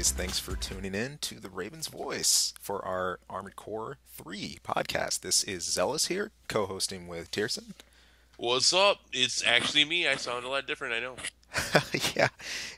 guys. Thanks for tuning in to the Raven's Voice for our Armored Core 3 podcast. This is Zealous here, co-hosting with Tierson. What's up? It's actually me. I sound a lot different, I know. Yeah,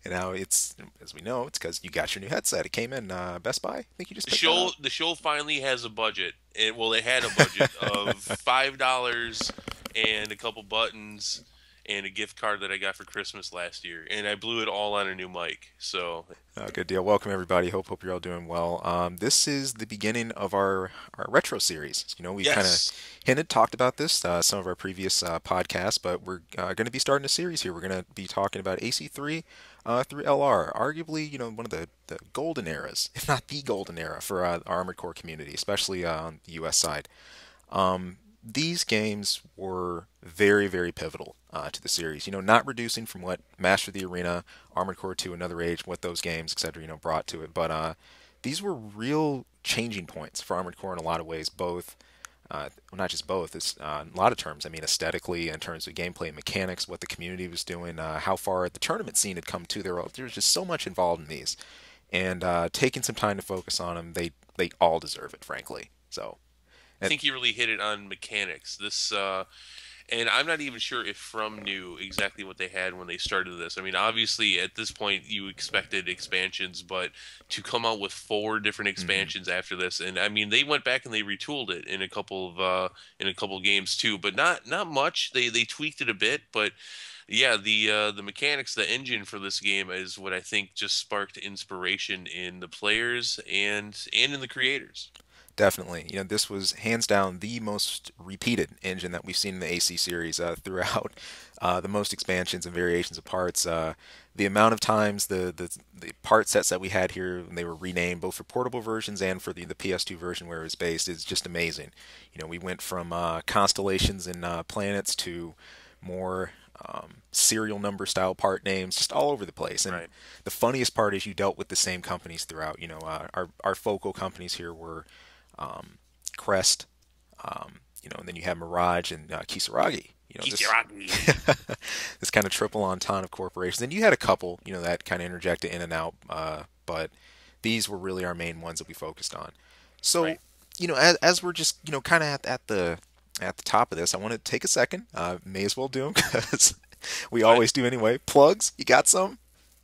and now it's, as we know, it's because you got your new headset. It came in Best Buy. I think you just The picked that show up. the show finally has a budget. It had a budget of $5 and a couple buttons and a gift card that I got for Christmas last year, and I blew it all on a new mic. So, Good deal. Welcome everybody. Hope you're all doing well. This is the beginning of our retro series. We kind of yes. talked about this some of our previous podcasts, but we're going to be starting a series here. We're going to be talking about AC3 through LR, arguably one of the golden eras, if not the golden era for our Armored Core community, especially on the U.S. side. These games were very, very pivotal to the series. Not reducing from what Master of the Arena, Armored Core 2, Another Age, what those games, etc., brought to it, but these were real changing points for Armored Core in a lot of ways, both, well, not just both, it's in a lot of terms. I mean, aesthetically, in terms of gameplay and mechanics, what the community was doing, how far the tournament scene had come to. There was just so much involved in these, and taking some time to focus on them, they all deserve it, frankly. So. I And think you really hit it on mechanics. And I'm not even sure if From knew exactly what they had when they started this. I mean, obviously at this point you expected expansions, but to come out with four different mhm. expansions after this, and I mean they went back and they retooled it in a couple of games too, but not much. They tweaked it a bit, but yeah, the mechanics, the engine for this game is what I think just sparked inspiration in the players and in the creators. Definitely. This was hands down the most repeated engine that we've seen in the AC series throughout the most expansions and variations of parts. The amount of times the part sets that we had here, when they were renamed both for portable versions and for the PS2 version where it was based, is just amazing. We went from constellations and planets to more serial number style part names, just all over the place. And Right. the funniest part is you dealt with the same companies throughout. Our focal companies here were Crest, and then you have Mirage and Kisaragi. This Kisaragi. this kind of triple entente of corporations. And you had a couple, that kind of interjected in and out, but these were really our main ones that we focused on. So, Right. as we're just, kind of at the top of this, I want to take a second. May as well do them because we Go ahead. always do anyway. Plugs, you got some?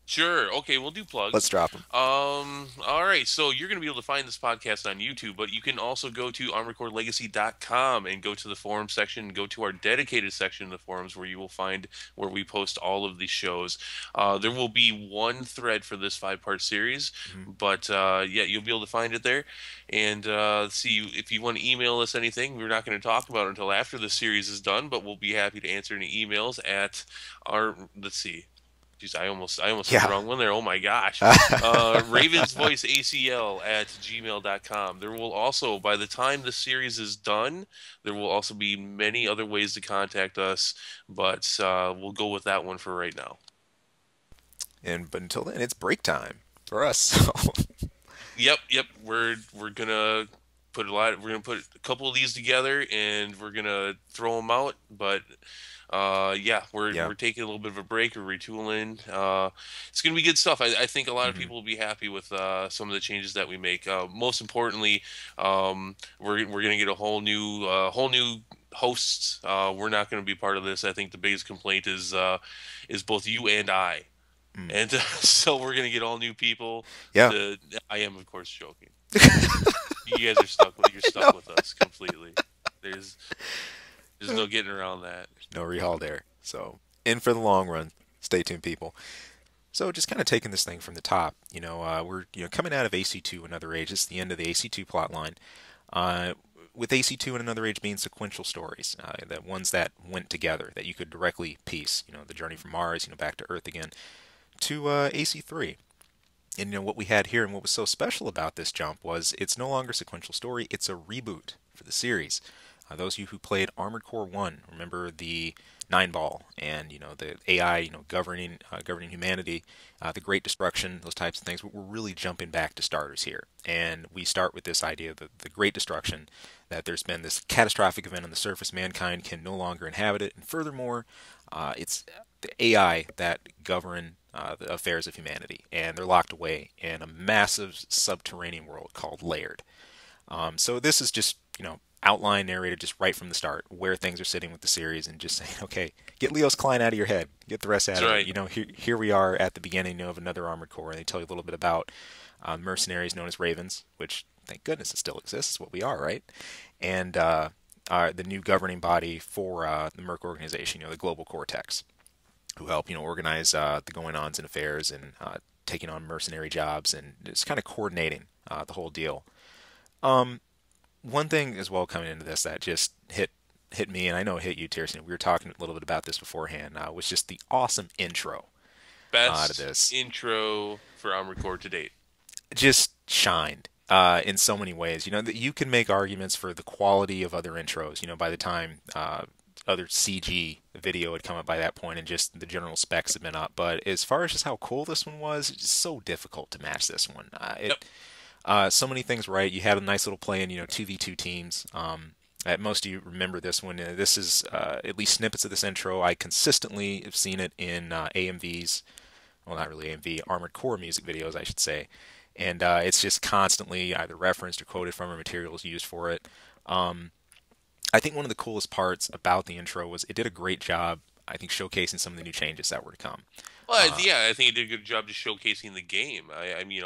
Sure. Okay, we'll do Let's plugs. drop them. All right. So you're going to be able to find this podcast on YouTube, but you can also go to onrecordlegacy.com and go to the forum section, go to our dedicated section of the forums where you will find where we post all of these shows. There will be one thread for this five-part series, Mhm. but yeah, you'll be able to find it there. And see if you want to email us anything, we're not going to talk about it until after the series is done, but we'll be happy to answer any emails at our, let's see. Jeez, I almost said the Yeah. wrong one there. Oh my gosh. Ravens Voice ACL at gmail.com. There will also, by the time the series is done, there will also be many other ways to contact us, but we'll go with that one for right now. But until then, it's break time for us. So. Yep. We're gonna we're gonna put a couple of these together and we're gonna throw them out, but yeah, we're Yeah. we're taking a little bit of a break. We're retooling. It's gonna be good stuff. I think a lot of Hmm. people will be happy with some of the changes that we make. Most importantly, we're gonna get a whole new hosts. We're not gonna be part of this. I think the biggest complaint is both you and I, Mm. and so we're gonna get all new people. Yeah. To I am of course joking. You guys are stuck with you're No. stuck with us completely. There's there's no getting around that. No rehaul there. So in for the long run. Stay tuned, people. So just kind of taking this thing from the top. We're coming out of AC2 Another Age. It's the end of the AC2 plot line. Uh, with AC2 and Another Age being sequential stories, the ones that went together, that you could directly piece. The journey from Mars, back to Earth again, to AC3. And what we had here and what was so special about this jump was it's no longer a sequential story, it's a reboot for the series. Those of you who played Armored Core 1 remember the Nine Ball and the AI governing humanity, the Great Destruction, those types of things. We're really jumping back to starters here, and we start with this idea that the Great Destruction, that there's been this catastrophic event on the surface, mankind can no longer inhabit it, and furthermore, it's the AI that govern the affairs of humanity, and they're locked away in a massive subterranean world called Laird. So this is just, outline narrated just right from the start where things are sitting with the series, and just saying, okay, get Leos Klein out of your head, get the rest That's out of it. right. Here we are at the beginning of another Armored Core, and they tell you a little bit about mercenaries known as Ravens, which thank goodness it still exists. It's what we are, right? And the new governing body for the Merc organization, the Global Cortex, who help organize the going-ons and affairs, and taking on mercenary jobs, and just kind of coordinating the whole deal. One thing as well coming into this that just hit me, and I know it hit you, Tirson. We were talking a little bit about this beforehand. Was just the awesome intro to Best this. intro for Armored Core to date. Just shined in so many ways. That you can make arguments for the quality of other intros. By the time other CG video had come up by that point, and just the general specs had been up. But as far as just how cool this one was, it's so difficult to match this one. Yep. So many things right. You had a nice little play in, 2v2 teams. Most of you remember this one. This is at least snippets of this intro. I consistently have seen it in AMVs. Well, not really AMV, Armored Core music videos, I should say. And it's just constantly either referenced or quoted from, or materials used for it. I think one of the coolest parts about the intro was it did a great job, I think, showcasing some of the new changes that were to come. Well, Uh, yeah, I think it did a good job just showcasing the game. Mean,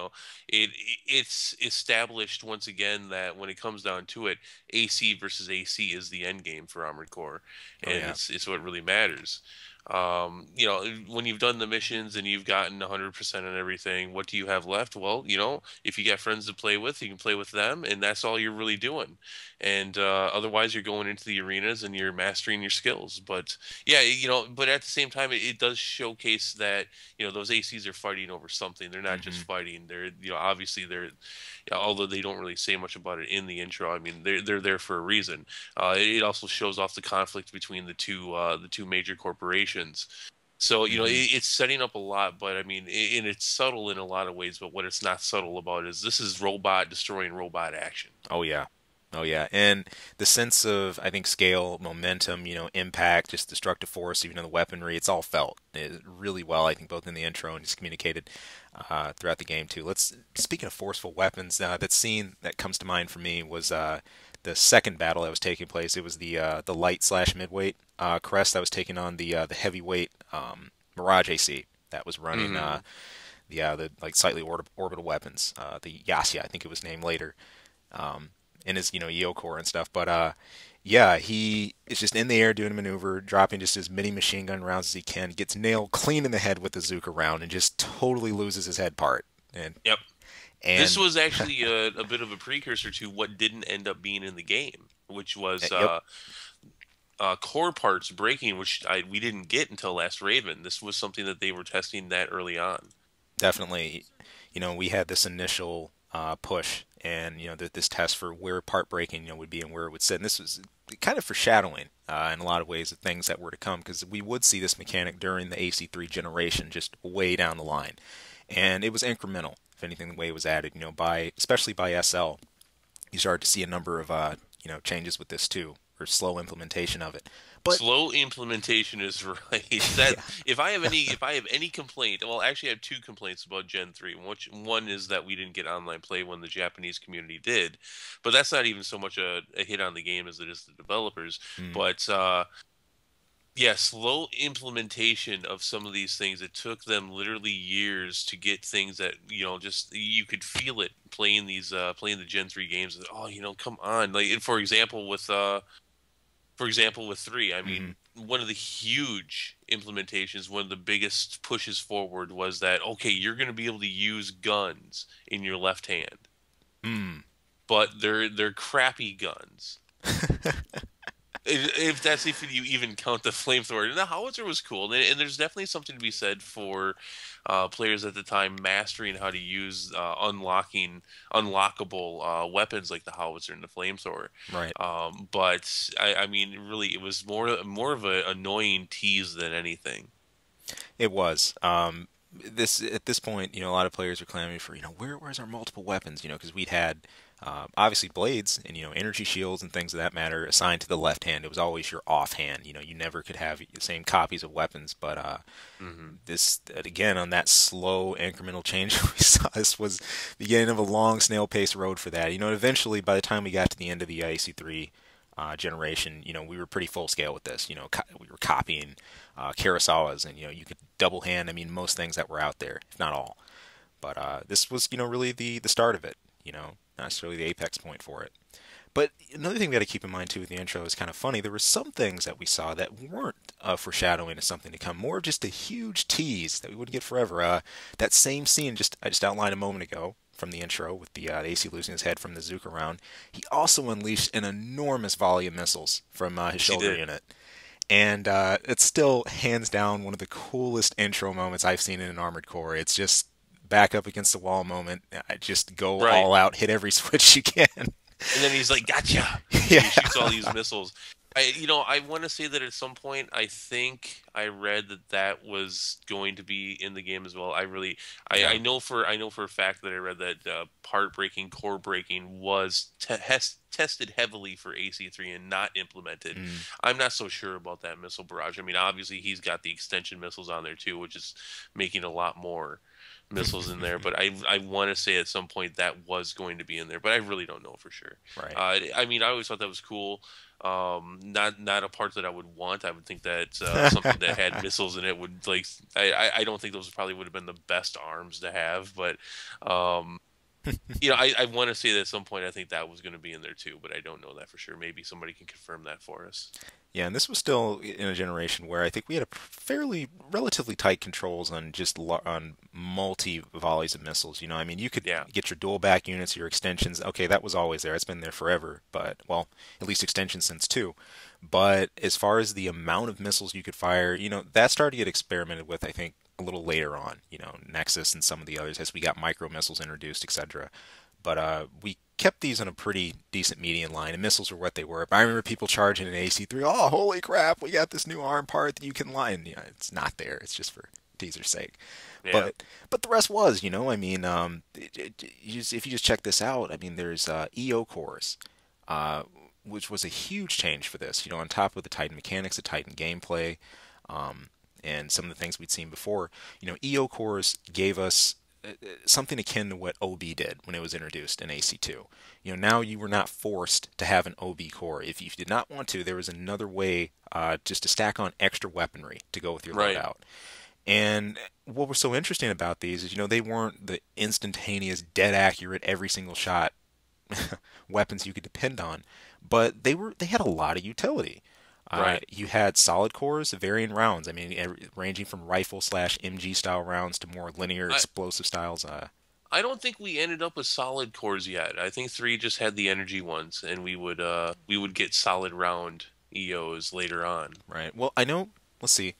it's established once again that when it comes down to it, AC versus AC is the end game for Armored Core, oh and yeah. it's what really matters. When you've done the missions and you've gotten 100% on everything, what do you have left? Well, if you got friends to play with, you can play with them, and that's all you're really doing. And otherwise, you're going into the arenas and you're mastering your skills. But yeah, but at the same time, it does showcase that those ACs are fighting over something. They're not just Hmm. fighting. They're obviously they're, although they don't really say much about it in the intro. I mean, they're there for a reason. It also shows off the conflict between the two major corporations. So Hmm. it's setting up a lot, but I mean, and it's subtle in a lot of ways. But what it's not subtle about is this is robot destroying robot action. Oh yeah. Oh yeah. And the sense of, I think, scale, momentum, impact, just destructive force, even in the weaponry, it's all felt really well, I think, both in the intro and just communicated throughout the game too. Speaking of forceful weapons, that scene that comes to mind for me was the second battle that was taking place. It was the light slash midweight crest that was taking on the heavyweight Mirage AC that was running Hmm. the like slightly orbital weapons. The Yasya, I think it was named later, in his Eo core and stuff. But yeah, he is just in the air doing a maneuver, dropping just as many machine gun rounds as he can. Gets nailed clean in the head with the Zuka round, and just totally loses his head part. And Yep. This and was actually a bit of a precursor to what didn't end up being in the game, which was yep, core parts breaking, which we didn't get until Last Raven. This was something that they were testing that early on. definitely. We had this initial push, and this test for where part breaking would be and where it would sit. And this was kind of foreshadowing in a lot of ways of things that were to come, because we would see this mechanic during the AC3 generation, just way down the line, and it was incremental. If anything, the way it was added, by especially by SL, you started to see a number of changes with this too, or slow implementation of it. But Slow implementation is right. That yeah, if I have any complaint, well, actually, I have two complaints about Gen 3. Which one is that we didn't get online play when the Japanese community did, but that's not even so much a hit on the game as it is the developers. mm, But yeah, slow implementation of some of these things. It took them literally years to get things that just you could feel it playing the Gen 3 games. Oh, come on! Like for example, with 3, I mm-hmm, mean, one of the huge implementations, one of the biggest pushes forward was that, okay, you're going to be able to use guns in your left hand, mm. but they're crappy guns. If that's if you even count the flamethrower. The howitzer was cool, and there's definitely something to be said for players at the time mastering how to use unlockable weapons like the howitzer and the flamethrower. Right. But I mean, really, it was more of an annoying tease than anything. It was. This at this point, a lot of players are clamoring for, where's our multiple weapons? Because we'd had Obviously, blades and energy shields and things of that matter assigned to the left hand. It was always your offhand. You never could have the same copies of weapons. But Hmm. this again on that slow incremental change we saw. This was the beginning of a long snail pace road for that. Eventually, by the time we got to the end of the AC3 generation, we were pretty full scale with this. We were copying Kurosawa's, and you could double hand. I mean, most things that were out there, if not all. But this was, really the start of it. Not necessarily the apex point for it. But another thing we got to keep in mind too with the intro is kind of funny. There were some things that we saw that weren't foreshadowing of something to come, more just a huge tease that we wouldn't get forever. That same scene I just outlined a moment ago from the intro with the AC losing his head from the Zuka round. He also unleashed an enormous volley of missiles from his Yes, he shoulder did. unit. And it's still hands down one of the coolest intro moments I've seen in an Armored Core. It's just back up against the wall moment. I just go Right. all out, hit every switch you can. And then he's like, "Gotcha!" And Yeah. he shoots all these missiles. I want to say that at some point, I think I read that that was going to be in the game as well. I Yeah. know for a fact that I read that part breaking, core breaking was tested heavily for AC3 and not implemented. Mm. I'm not so sure about that missile barrage. I mean, obviously he's got the extension missiles on there too, which is making a lot more missiles in there, but I want to say at some point that was going to be in there, but I really don't know for sure. Right. I mean, I always thought that was cool. Not a part that I would want. I would think that something that had missiles in it would like. I don't think those probably would have been the best arms to have, but um, I want to say that at some point I think that was going to be in there too, but I don't know that for sure. Maybe somebody can confirm that for us. Yeah, and this was still in a generation where I think we had a fairly relatively tight controls on just on multi volleys of missiles. I mean, you could Yeah. get your dual back units, your extensions. Okay, that was always there. It's been there forever, but well, at least extension since two. But as far as the amount of missiles you could fire, that started to get experimented with. I think a little later on. Nexus and some of the others as we got micro missiles introduced, etc. But we kept these on a pretty decent median line, and missiles were what they were. But I remember people charging an AC3. Oh, holy crap! We got this new arm part that you can line. Yeah, it's not there. It's just for teaser's sake. Yeah. But the rest was, I mean, if you just check this out, I mean, there's EO cores, uh, which was a huge change for this. On top of the Titan mechanics, the Titan gameplay, um, and some of the things we'd seen before. EO cores gave us something akin to what OB did when it was introduced in AC2. Now you were not forced to have an OB core. If you did not want to, there was another way just to stack on extra weaponry to go with your Right. loadout. And what was so interesting about these is, they weren't the instantaneous, dead accurate, every single shot weapons you could depend on, but they had a lot of utility. Right. You had solid cores, varying rounds. I mean, ranging from rifle slash MG style rounds to more linear I explosive styles. I don't think we ended up with solid cores yet. I think three just had the energy ones, and we would get solid round EOs later on. Right. Well, I know. Let's see.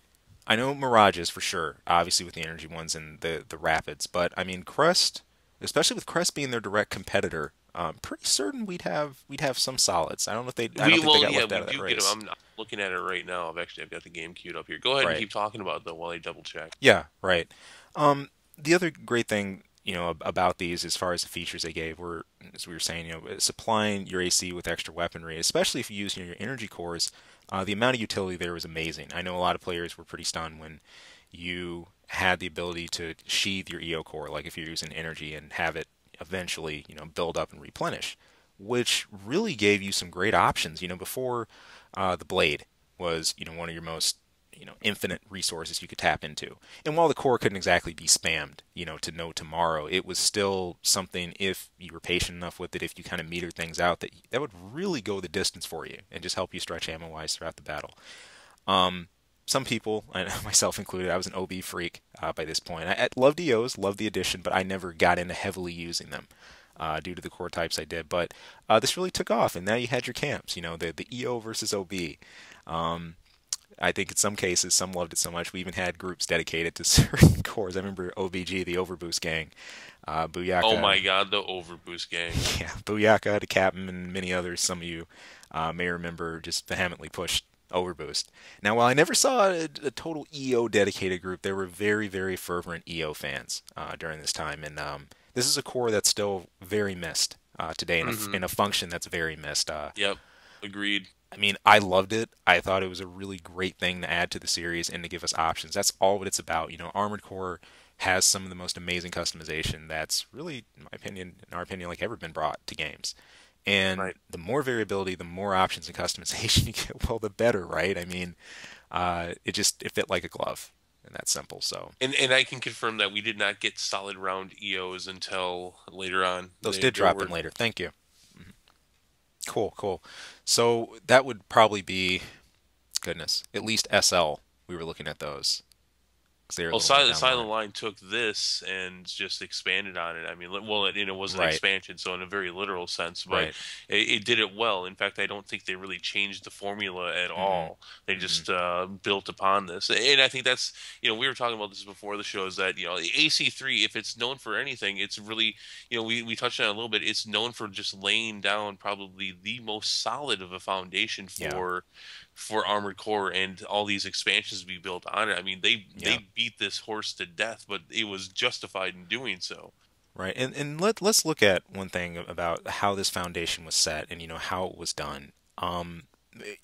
I know Mirages for sure, obviously with the energy ones and the rapids. But I mean, Crest, especially with Crest being their direct competitor, pretty certain we'd have some solids. I don't know if they. I don't think they got Yeah, left we out of that do get them. race. I'm looking at it right now. I've got the game queued up here. Go ahead and Right. keep talking about it though while I double check. Yeah. Right. The other great thing, about these as far as the features they gave were, as we were saying, supplying your AC with extra weaponry, especially if you use your energy cores. The amount of utility there was amazing. I know a lot of players were pretty stunned when you had the ability to sheathe your EO core, like if you're using energy, and have it eventually, build up and replenish, which really gave you some great options. Before the blade was, one of your most infinite resources you could tap into. And while the core couldn't exactly be spammed, to know tomorrow, it was still something, if you were patient enough with it, if you kind of metered things out, that would really go the distance for you and just help you stretch ammo wise throughout the battle. Some people, and myself included, I was an OB freak by this point. I loved EOs, loved the addition, but I never got into heavily using them. Due to the core types I did, but this really took off, and now you had your camps. The EO versus OB. Um, I think in some cases, some loved it so much, we even had groups dedicated to certain cores. I remember OBG, the Overboost Gang, Oh Booyaka, my God, the Overboost gang. yeah, Booyaka, the Captain, and many others. Some of you may remember just vehemently pushed Overboost. Now, while I never saw a total EO dedicated group, there were very, very fervent EO fans during this time, and this is a core that's still very missed today Hmm. in a function that's very missed. Yep. Agreed. I mean, I loved it. I thought it was a really great thing to add to the series and to give us options. That's all what it's about. Armored Core has some of the most amazing customization that's really, in our opinion, like ever been brought to games. And Right. the more variability, the more options and customization you get, well, the better, right? I mean, it fit like a glove, and that's simple. So And I can confirm that we did not get solid round EOs until later on. those They did there drop in were later. Thank you. Cool, cool. So that would probably be, goodness, at least SL. We were looking at those because they're a well, little more down the Silent line. Line took this and just expanded on it. I mean, well, it was an Right, expansion, so in a very literal sense, but right. it did it well. In fact, I don't think they really changed the formula at Mm-hmm. all. They Mm-hmm. just built upon this, and I think that's we were talking about this before the show. Is that the AC3, if it's known for anything, it's really we touched on it a little bit. It's known for just laying down probably the most solid of a foundation Yeah, for Armored Core and all these expansions to be built on it. I mean, they yeah. beat this horse to death, but it was justified in doing so. Right. And let's look at one thing about how this foundation was set and how it was done.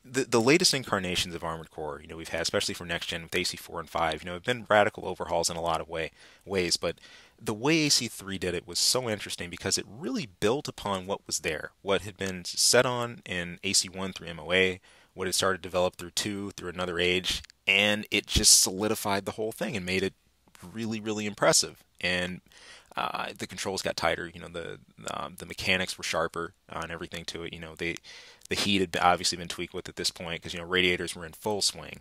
The latest incarnations of Armored Core, we've had, especially for next gen with AC4 and 5, have been radical overhauls in a lot of ways, but the way AC3 did it was so interesting because it really built upon what was there, what had been set on in AC1 through MOA, what had started to develop through 2, through Another Age, and it just solidified the whole thing and made it really, really impressive. And the controls got tighter. The mechanics were sharper and everything to it. The heat had obviously been tweaked with at this point because radiators were in full swing.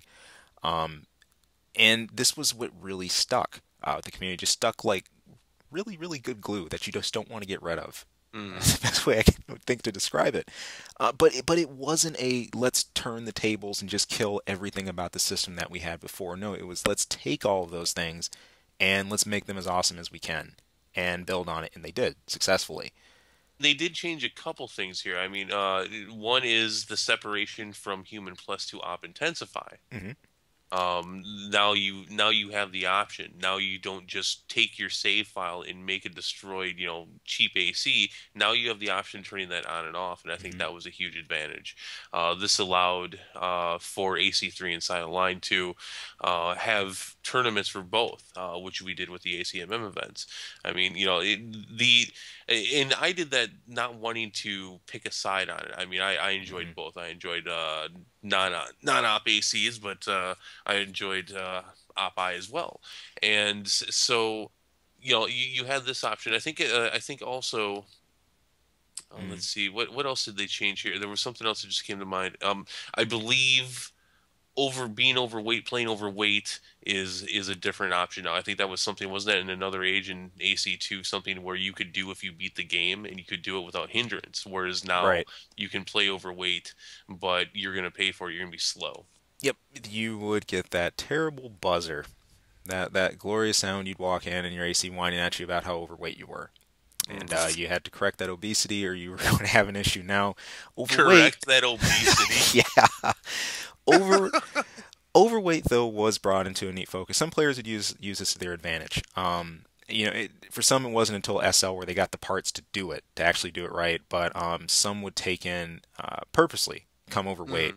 And this was what really stuck with the community. Just stuck like really, really good glue that you just don't want to get rid of. Mm. That's the best way I can think to describe it. But it wasn't a let's turn the tables and just kill everything about the system that we had before. No, it was let's take all of those things and let's make them as awesome as we can and build on it. And they did successfully. They did change a couple things here. I mean, one is the separation from human plus to op intensify. Hmm. Now you have the option. Now you don't just take your save file and make a destroyed cheap AC. Now you have the option of turning that on and off, and I think Hmm. that was a huge advantage. This allowed for AC3 and Silent Line to have tournaments for both, which we did with the ACMM events. I mean, and I did that not wanting to pick a side on it. I mean, I enjoyed Hmm. both. I enjoyed non-op ACs, but I enjoyed Op-I as well. And so, you had this option. I think also, Hmm. let's see, what else did they change here? There was something else that just came to mind. I believe being overweight, playing overweight is a different option now. I think that was something, wasn't that in Another Age in AC2, something where you could do if you beat the game and you could do it without hindrance, whereas now Right. you can play overweight, but you're going to pay for it. You're going to be slow. Yep. You would get that terrible buzzer, that glorious sound. You'd walk in and your AC whining at you about how overweight you were. And Mhm. you had to correct that obesity or you were going to have an issue. Now, overweight, Correct that obesity. yeah, over overweight though was brought into a neat focus. Some players would use this to their advantage. For some it wasn't until SL where they got the parts to do it, to actually do it right. But some would take in purposely come Hmm. overweight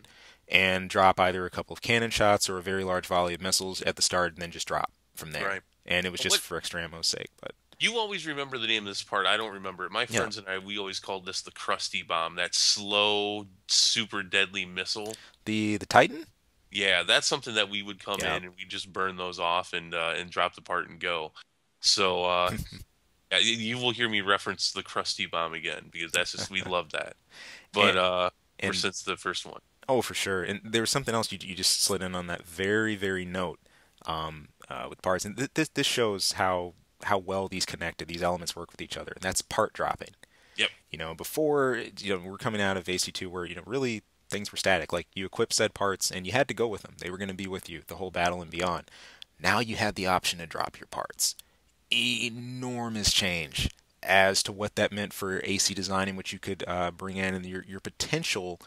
and drop either a couple of cannon shots or a very large volley of missiles at the start, and then just drop from there. Right. And it was just What for extra ammo's sake. But you always remember the name of this part. I don't remember it. My yeah, friends and I, we always called this the Krusty Bomb, that slow, super deadly missile. the Titan. Yeah, that's something that we would come Yeah. in and we just burn those off and drop the part and go. So yeah, you will hear me reference the Krusty Bomb again because that's just we love that. But and ever and since the first one. oh, for sure. And there was something else you just slid in on that very, very note with parts. And this shows how well these connected, these elements work with each other. And that's part dropping. Yep. Before, we're coming out of AC2 where, really things were static. Like you equip said parts and you had to go with them. They were going to be with you the whole battle and beyond. Now you had the option to drop your parts. Enormous change as to what that meant for AC designing, which you could bring in, and your potential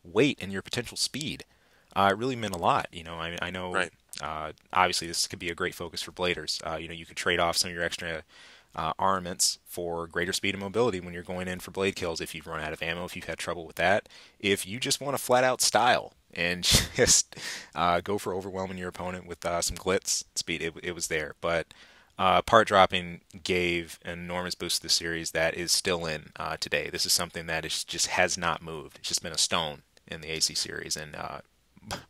weight and your potential speed. It really meant a lot. I know Right. obviously this could be a great focus for bladers. You could trade off some of your extra armaments for greater speed and mobility when you're going in for blade kills. If you've run out of ammo, if you've had trouble with that, if you just want to flat out style and just go for overwhelming your opponent with some glitz speed, it was there. But part dropping gave an enormous boost to the series that is still in today. This is something that is just has not moved. It's just been a stone in the AC series, and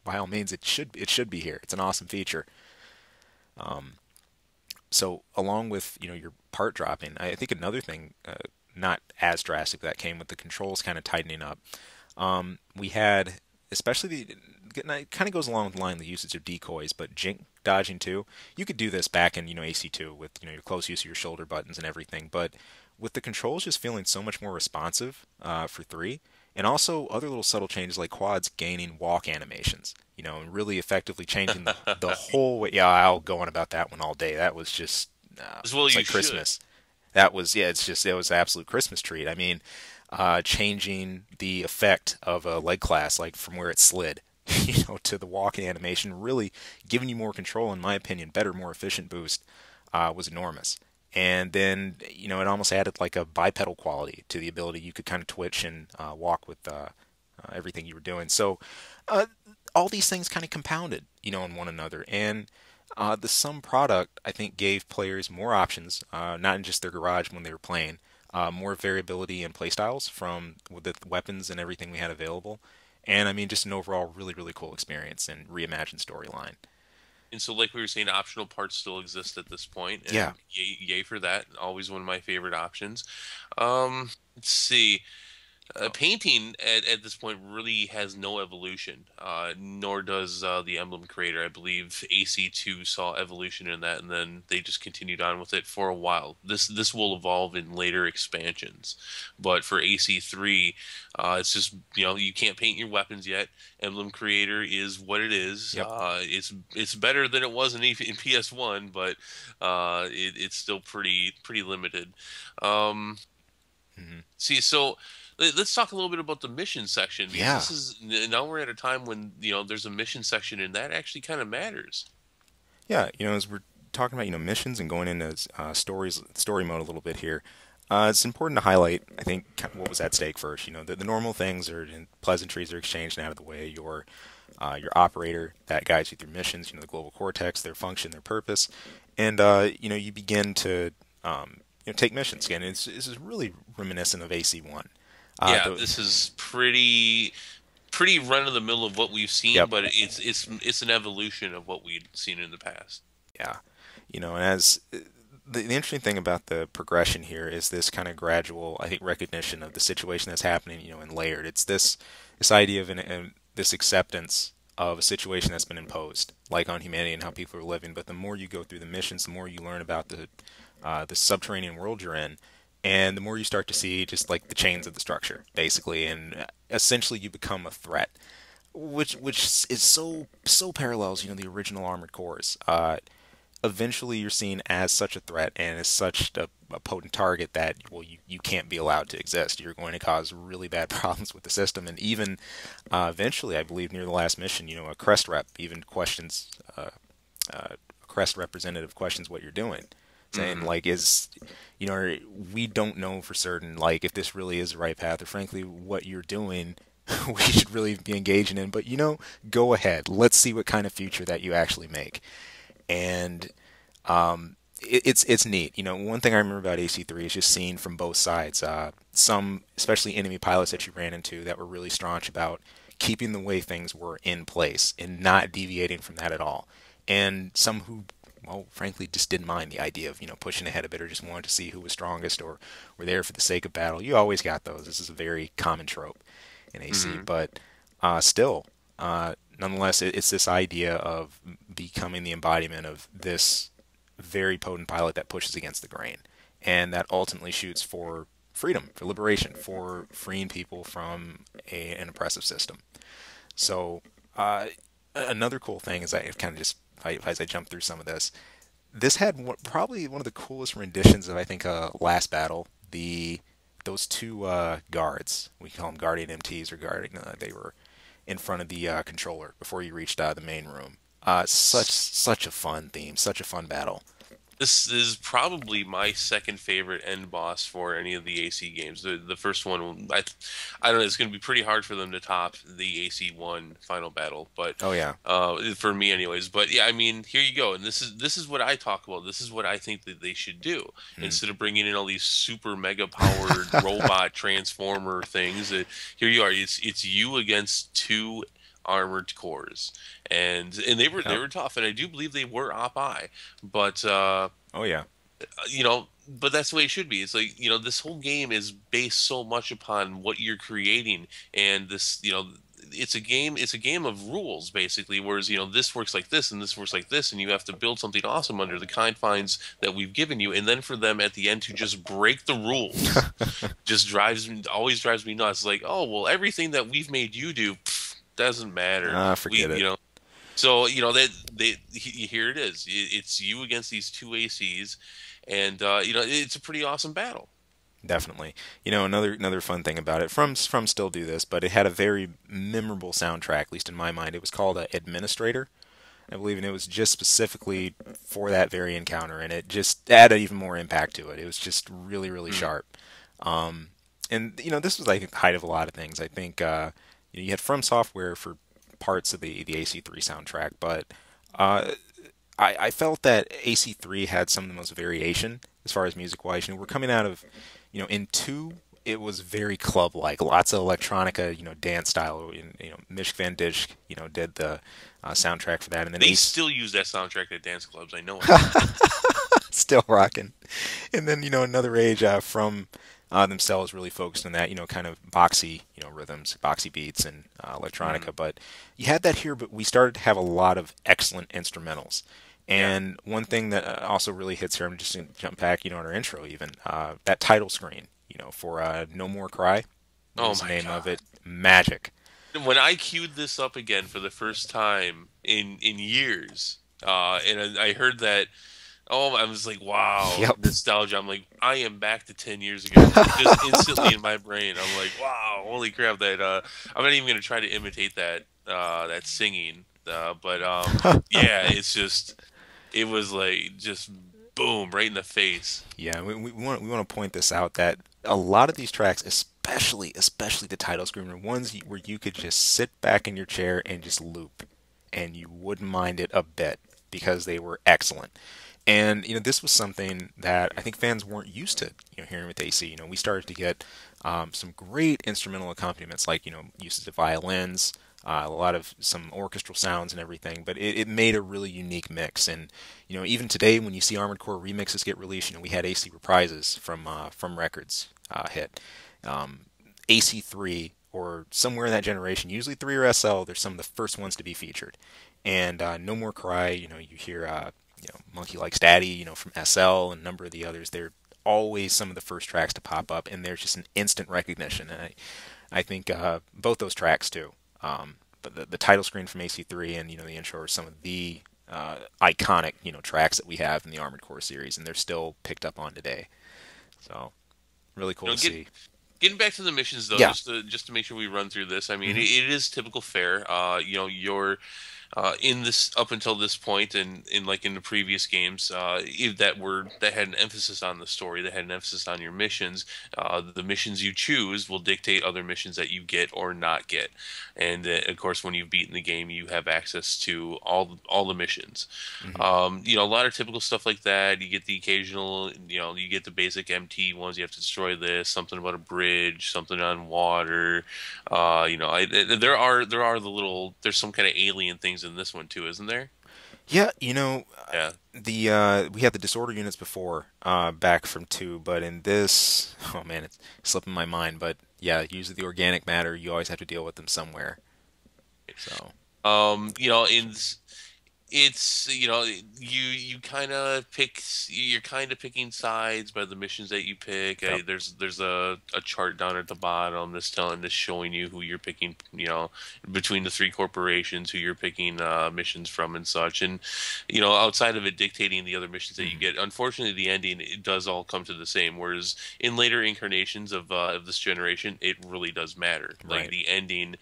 by all means, it should be here. It's an awesome feature. So along with your part dropping, I think another thing, not as drastic, that came with the controls kind of tightening up. We had, especially it kind of goes along with the line of the usage of decoys, but jink dodging too. You could do this back in AC2 with your close use of your shoulder buttons and everything, but with the controls just feeling so much more responsive for 3, and also other little subtle changes like quads gaining walk animations, and really effectively changing the whole way. Yeah, I'll go on about that one all day. That was just As well, it's you like should. Christmas. That was, yeah, it was an absolute Christmas treat. I mean, changing the effect of a leg class, like from where it slid, to the walking animation, really giving you more control, in my opinion, better, more efficient boost, was enormous. And then, it almost added like a bipedal quality to the ability. You could kind of twitch and walk with everything you were doing. So, uh, all these things kind of compounded, on one another. And the sum product, I think, gave players more options, not in just their garage when they were playing, more variability in playstyles from the weapons and everything we had available. And I mean, just an overall really, really cool experience and reimagined storyline. And so, like we were saying, optional parts still exist at this point, Yeah. and yay for that. Always one of my favorite options. Let's see. Painting at this point really has no evolution, nor does the Emblem Creator. I believe AC2 saw evolution in that, and then they just continued on with it for a while. This will evolve in later expansions, but for AC3, it's just you can't paint your weapons yet. Emblem Creator is what it is. Yep. It's better than it was in PS1, but it's still pretty limited. Um, Hmm. See, so let's talk a little bit about the mission section because Yeah. this is now we're at a time when there's a mission section and that actually kind of matters. Yeah. As we're talking about, missions and going into story mode a little bit here, it's important to highlight, I think, what was at stake first. The normal things are pleasantries are exchanged and out of the way. Your operator that guides you through missions, the global cortex, their function, their purpose, and you begin to take missions again. This is really reminiscent of AC1. Yeah, The this is pretty run of the mill of what we've seen, Yep. but it's an evolution of what we'd seen in the past. Yeah. And as the interesting thing about the progression here is this kind of gradual, I think, recognition of the situation that's happening, and layered. It's this idea of this acceptance of a situation that's been imposed, like on humanity and how people are living. But the more you go through the missions, the more you learn about the subterranean world you're in, and the more you start to see just like the chains of the structure, basically, and essentially you become a threat, which is so parallels, the original Armored Cores. Eventually you're seen as such a threat and as such a potent target that, well, you can't be allowed to exist. You're going to cause really bad problems with the system, and even eventually, I believe near the last mission, a crest rep even questions a crest representative questions what you're doing, saying Hmm. like, is we don't know for certain, like, if this really is the right path, or frankly what you're doing we should really be engaging in, but go ahead, let's see what kind of future that you actually make. And it's neat. One thing I remember about AC3 is just seeing from both sides. Some, especially enemy pilots that you ran into, that were really staunch about keeping the way things were in place and not deviating from that at all. And some who, well, frankly, just didn't mind the idea of pushing ahead a bit, or just wanted to see who was strongest, or were there for the sake of battle. You always got those. This is a very common trope in AC, Hmm. but still, nonetheless, it's this idea of becoming the embodiment of this very potent pilot that pushes against the grain, and that ultimately shoots for freedom, for liberation, for freeing people from an oppressive system. So, another cool thing is, I kind of just, as I jump through some of this, this had probably one of the coolest renditions of, I think, Last Battle. Those two guards, we call them Guardian MTs, or Guardian, they were in front of the controller before you reached the main room. Such a fun theme, such a fun battle. This is probably my second favorite end boss for any of the AC games. The first one, I don't know, it's going to be pretty hard for them to top the AC1 final battle, but Oh yeah. for me anyways. But yeah, I mean, here you go, and this is what I talk about. This is what I think that they should do Mm. instead of bringing in all these super mega powered robot transformer things. Here you are. It's you against two armored cores, and they Yep. were tough, and I do believe they were op-eye, but Oh yeah. but that's the way it should be. It's like, this whole game is based so much upon what you're creating, and it's a game of rules basically, whereas this works like this and this works like this, and you have to build something awesome under the confines that we've given you, and then for them at the end to just break the rules just always drives me nuts. Like, oh well, everything that we've made you do, doesn't matter. Ah, We forget it. you know so that here it is. It's you against these two ACs, and it's a pretty awesome battle. Definitely. Another fun thing about it from Still Do This, but it had a very memorable soundtrack, at least in my mind. It was called Administrator, I believe, and it was just specifically for that very encounter, and it just added even more impact to it. It was just really, really Hmm. sharp. And this was like the height of a lot of things. I think you had From Software for parts of the AC3 soundtrack, but uh, I felt that AC3 had some of the most variation as far as music wise. We're coming out of, in two, it was very club like, lots of electronica, dance style. Mish Van Dijk, did the soundtrack for that, and then They Ace still use that soundtrack at dance clubs. I know it. still rocking. And then, Another Age from themselves really focused on that, kind of boxy, rhythms, boxy beats, and Hmm. electronica. But you had that here, but we started to have a lot of excellent instrumentals. Yeah. And one thing that also really hits here, I'm just going to jump back, on our intro even, that title screen, for No More Cry. What Oh was the my name of God. it? Magic. When I queued this up again for the first time in years, and I heard that. Oh, I was like, wow, Yep. nostalgia. I'm like, I am back to 10 years ago. Just instantly in my brain. I'm like, wow, holy crap, that I'm not even gonna try to imitate that singing. But yeah, it was like just boom right in the face. Yeah, we want to point this out that a lot of these tracks, especially the title screen, are ones where you could just sit back in your chair and just loop, and you wouldn't mind it a bit because they were excellent. And this was something that I think fans weren't used to, hearing with AC. We started to get some great instrumental accompaniments, like uses of violins, a lot of some orchestral sounds and everything. But it made a really unique mix. And even today, when you see Armored Core remixes get released, we had AC reprises from records hit. AC3 or somewhere in that generation, usually 3 or SL, they're some of the first ones to be featured. And No More Cry, you hear Monkey Likes Daddy, from SL and a number of the others. They're always some of the first tracks to pop up, and there's just an instant recognition. And I think both those tracks too. But the title screen from AC3 and the intro are some of the iconic tracks that we have in the Armored Core series, and they're still picked up on today. So really cool You know, to see. getting back to the missions though, Yeah. just to make sure we run through this. I mean, Hmm. it is typical fare. You're in this up until this point, and in like in the previous games, that had an emphasis on the story, that had an emphasis on your missions. The missions you choose will dictate other missions that you get or not get, and of course, when you've beaten the game, you have access to all the missions. Hmm. A lot of typical stuff like that. You get the occasional, you get the basic MT ones. You have to destroy this, something about a bridge, something on water. There are there's some kind of alien things in this one too, isn't there? Yeah, Yeah. the we had the disorder units before back from two, but in this, oh man, it's slipping my mind. But yeah, usually the organic matter, you always have to deal with them somewhere. So. In it's you kind of you're kind of picking sides by the missions that you pick. Yep. There's a chart down at the bottom that's showing you who you're picking, between the three corporations, who you're picking missions from and such. And outside of it dictating the other missions that you Hmm. get, unfortunately the ending, it does all come to the same. Whereas in later incarnations of this generation, it really does matter. Like Right. the ending,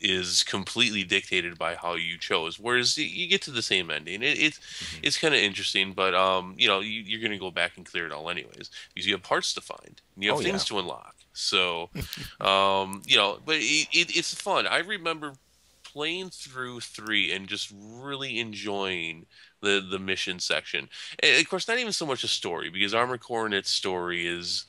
is completely dictated by how you chose. Whereas you get to the same ending. Hmm. It's kind of interesting, but you're gonna go back and clear it all anyways because you have parts to find and you have Oh yeah. things to unlock. So, but it's fun. I remember playing through three and just really enjoying the mission section. And of course, not even so much a story because Armored Core and its story is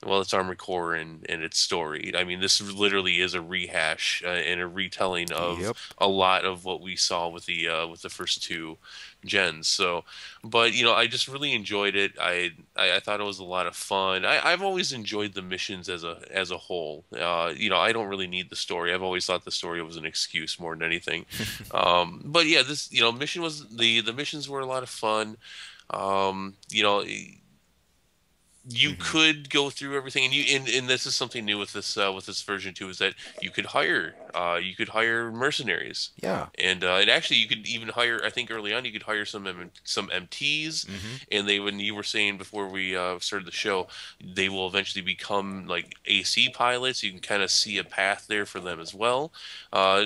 well, it's Armored Core and its story. I mean, this literally is a rehash and a retelling of Yep. a lot of what we saw with the first two gens. So, but I just really enjoyed it. I thought it was a lot of fun. I've always enjoyed the missions as a whole. I don't really need the story. I've always thought the story was an excuse more than anything. But yeah, this mission was the missions were a lot of fun. You Hmm. could go through everything and this is something new with this version too is that you could hire mercenaries Yeah. and actually you could even hire I think early on you could hire some MTs Hmm. and they when you were saying before we started the show they will eventually become like AC pilots. You can kind of see a path there for them as well.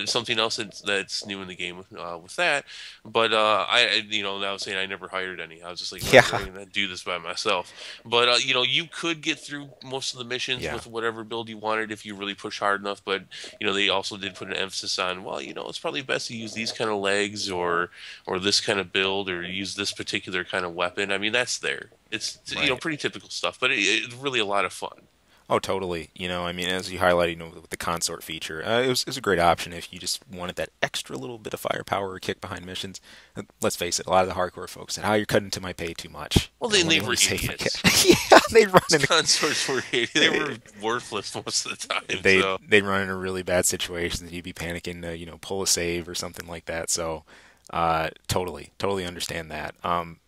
Something else that's new in the game with that but I was saying I never hired any. I was just like well, Yeah. I'm gonna do this by myself but you could get through most of the missions Yeah. with whatever build you wanted if you really push hard enough. But they also did put an emphasis on, well, it's probably best to use these kind of legs or this kind of build or use this particular kind of weapon. I mean, that's there. It's Right. pretty typical stuff, but it's really a lot of fun. Oh, totally. I mean, as you highlighted, with the consort feature, it was a great option if you just wanted that extra little bit of firepower or kick behind missions. Let's face it, a lot of the hardcore folks said, "Oh, you're cutting to my pay too much. Well, then Let they me were save my idiots. cash." Yeah, they run in. Consorts were they were worthless most of the time. They So they run into really bad situations. You'd be panicking to pull a save or something like that. So, totally understand that.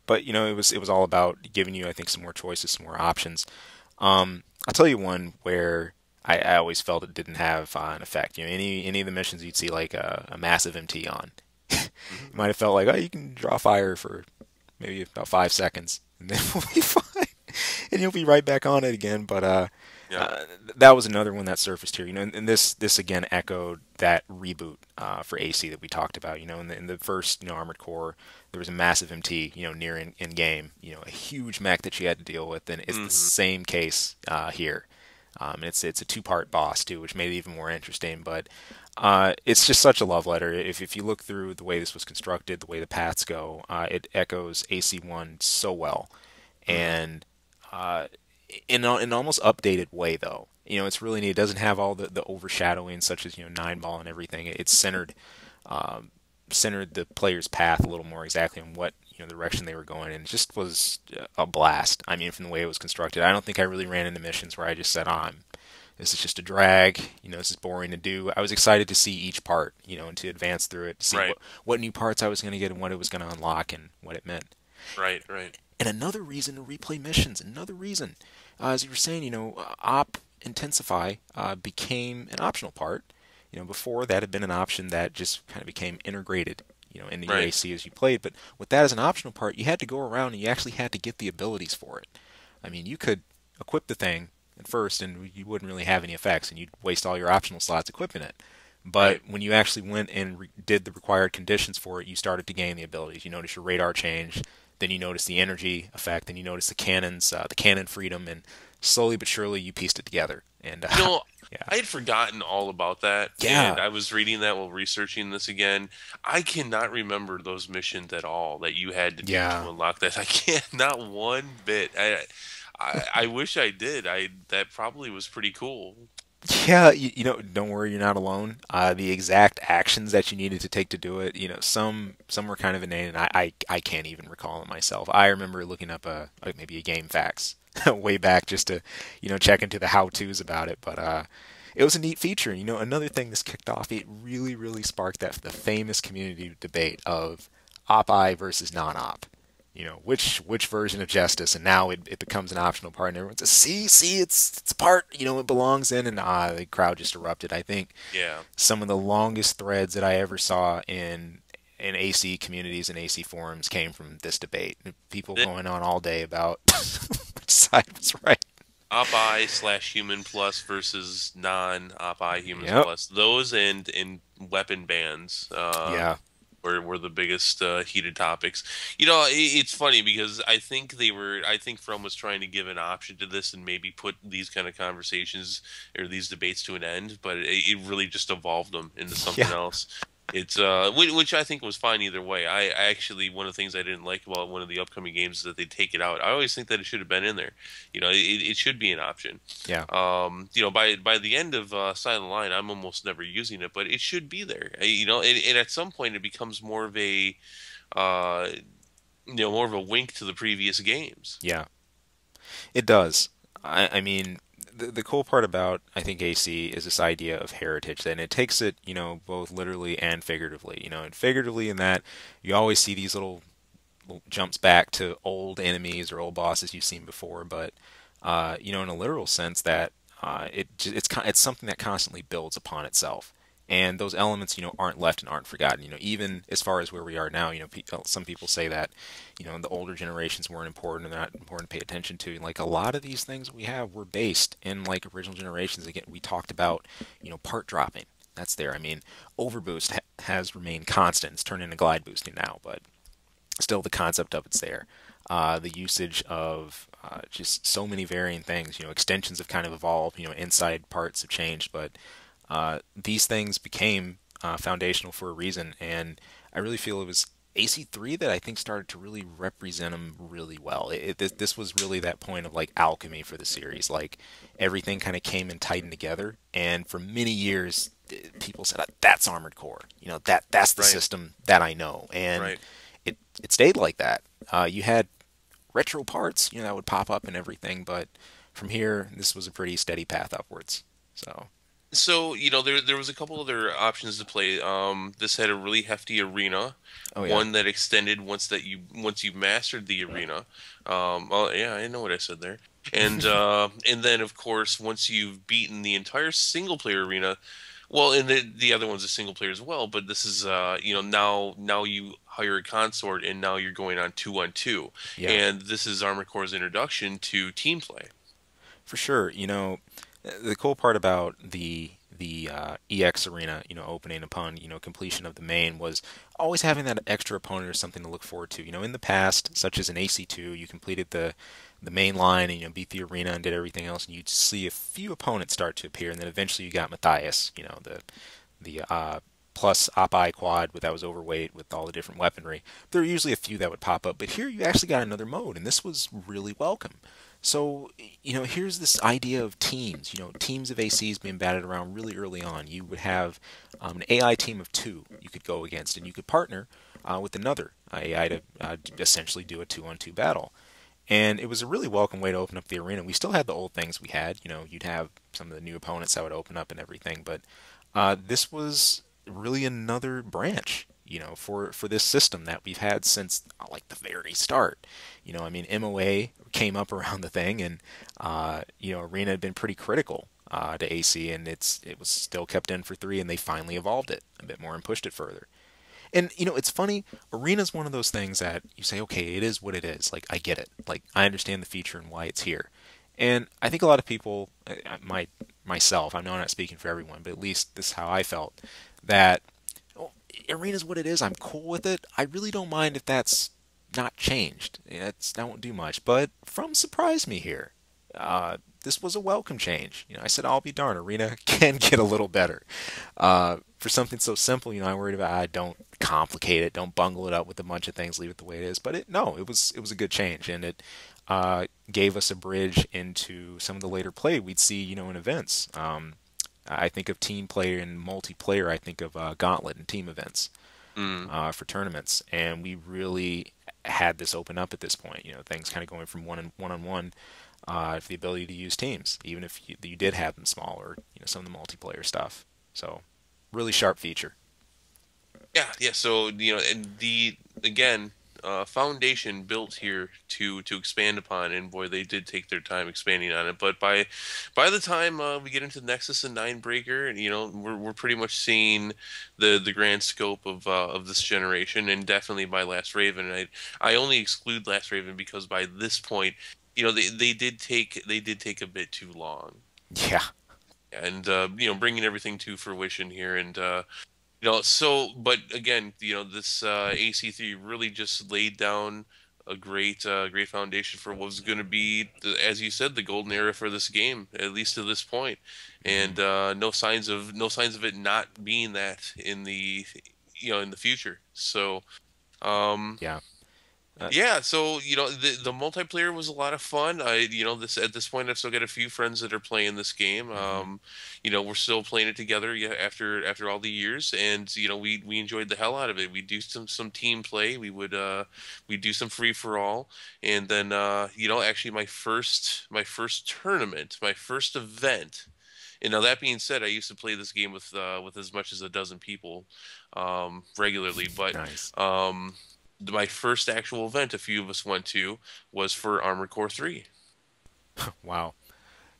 But it was all about giving you, I think, some more choices, some more options. I'll tell you one where I always felt it didn't have an effect. Any of the missions you'd see like a massive MT on, you mhm. might have felt like, oh, you can draw fire for maybe about 5 seconds, and then we'll be fine, and you'll be right back on it again. But Yeah, that was another one that surfaced here. And this again echoed that reboot for AC that we talked about. In the first Armored Core, there was a massive MT near in game. A huge mech that you had to deal with, and it's the hmm same case here. It's a two-part boss too, which made it even more interesting. But it's just such a love letter. If you look through the way this was constructed, the way the paths go, it echoes AC1 so well, hmm and in an almost updated way though. It's really neat. It doesn't have all the overshadowing such as nine ball and everything. It's centered the player's path a little more exactly on what direction they were going in. It just was a blast. I mean, from the way it was constructed, I don't think I really ran into missions where I just said, this is just a drag. This is boring to do. I was excited to see each part, and to advance through it, to see right, what new parts I was going to get and what it was going to unlock and what it meant. right. And another reason to replay missions, another reason, as you were saying, op intensify became an optional part. Before that had been an option that just kind of became integrated, into your Right. AC as you played. But with that as an optional part, you had to go around and you actually had to get the abilities for it. I mean, you could equip the thing at first and you wouldn't really have any effects and you'd waste all your optional slots equipping it. Right. But when you actually went and did the required conditions for it, you started to gain the abilities. You notice your radar change, then you notice the energy effect, then you notice the cannons, the cannon freedom, and slowly but surely you pieced it together. And You know, yeah, I had forgotten all about that, and yeah, I was reading that while researching this again. I cannot remember those missions at all that you had to do yeah. to unlock that. I can't, not one bit. I wish I did. That probably was pretty cool. Yeah, don't worry, you're not alone. The exact actions that you needed to take to do it, some were kind of inane, and I can't even recall them myself. I remember looking up maybe a game facts way back just to check into the how-tos about it. But it was a neat feature. Another thing this kicked off, it really sparked the famous community debate of op-I versus non-op. Which version of justice, and now it becomes an optional part, and everyone says, see, it's a part, it belongs in, and the crowd just erupted. I think Yeah. some of the longest threads that I ever saw in AC communities and AC forums came from this debate. People Th- going on all day about which side was right. Op-I slash human plus versus non-Op-I humans Yep. plus. Those and weapon bans Yeah. were the biggest heated topics. It's funny because I think From was trying to give an option to this and maybe put these kind of conversations or these debates to an end, but it really just evolved them into something Yeah. else. It's which I think was fine either way. I actually one of the things I didn't like about one of the upcoming games is that they take it out. I always think that it should have been in there. It should be an option. Yeah. By the end of Silent Line, I'm almost never using it, but it should be there. And at some point it becomes more of a uh, more of a wink to the previous games. Yeah. It does. I mean, the cool part about I think AC is this idea of heritage, and it takes it, both literally and figuratively. And figuratively in that you always see these little jumps back to old enemies or old bosses you've seen before, but in a literal sense that it's something that constantly builds upon itself. And those elements, aren't left and aren't forgotten. Even as far as where we are now, some people say that, the older generations weren't important and they're not important to pay attention to. And like a lot of these things we have were based in like original generations. Again, we talked about, part dropping. That's there. I mean, overboost has remained constant. It's turned into glide boosting now, but still the concept of it's there. The usage of just so many varying things. Extensions have kind of evolved. Inside parts have changed, but these things became foundational for a reason. And I really feel it was AC3 that I think started to really represent them really well. This was really that point of like alchemy for the series. Like everything kind of came and tightened together. And for many years, people said that's Armored Core. That's the Right, system that I know. And right. it stayed like that. You had retro parts, that would pop up and everything, but from here, this was a pretty steady path upwards. So, So, there was a couple other options to play. This had a really hefty arena, oh yeah, one that extended once you mastered the arena. Oh yeah, I know what I said there. And then of course once you've beaten the entire single player arena, well, and the other one's a single player as well, but this is now you hire a consort and now you're going on 2-on-2, yeah, and this is Armored Core's introduction to team play. for sure. The cool part about the EX arena, opening upon completion of the main was always having that extra opponent or something to look forward to. In the past, such as in AC2, you completed the main line and beat the arena and did everything else, and you'd see a few opponents start to appear, and then eventually you got Matthias, the plus op-I quad that was overweight with all the different weaponry. There were usually a few that would pop up, but here you actually got another mode, and this was really welcome. So, here's this idea of teams. Teams of ACs being batted around really early on. You would have an AI team of two you could go against, and you could partner with another AI to essentially do a two-on-two battle. And it was a really welcome way to open up the arena. We still had the old things we had. You'd have some of the new opponents that would open up and everything, but this was really another branch, for this system that we've had since like the very start. I mean, MOA came up around the thing, and Arena had been pretty critical to AC, and it was still kept in for three, and they finally evolved it a bit more and pushed it further. And it's funny. Arena's one of those things that you say, okay, it is what it is. Like I get it. Like I understand the feature and why it's here. And I think a lot of people, myself, I know I'm not speaking for everyone, but at least this is how I felt, that Arena's what it is. I'm cool with it. I really don't mind if that's not changed. That won't do much. But From surprised me here. This was a welcome change. I said, I'll be darned, Arena can get a little better. For something so simple, I worried about. I don't complicate it, don't bungle it up with a bunch of things, leave it the way it is. But it was a good change, and it gave us a bridge into some of the later play we'd see, in events. I think of team player and multiplayer. I think of Gauntlet and team events Mm. for tournaments, and we really had this open up at this point. Things kind of going from one on one to the ability to use teams, even if you did have them small or some of the multiplayer stuff. So, really sharp feature. Yeah, yeah. So and the again, foundation built here to expand upon, and boy, they did take their time expanding on it. But by the time we get into Nexus and Ninebreaker, and we're pretty much seeing the grand scope of this generation, and definitely by Last Raven. I only exclude Last Raven because by this point they did take a bit too long, Yeah. and bringing everything to fruition here, and but again, this AC3 really just laid down a great foundation for what was going to be, as you said, the golden era for this game, at least to this point, Hmm. and no signs of it not being that in the future. So. Um, Yeah. Uh, yeah, so the multiplayer was a lot of fun. This at this point I've still got a few friends that are playing this game. hmm. We're still playing it together, yeah, after all the years, and we enjoyed the hell out of it. We do some team play. We do some free for all, and then actually my first tournament, my first event. And now that being said, I used to play this game with as much as a dozen people regularly, but Nice. my first actual event a few of us went to was for Armored Core 3. Wow.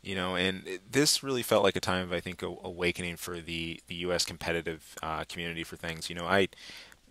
This really felt like a time of, I think, awakening for the U.S. competitive community for things.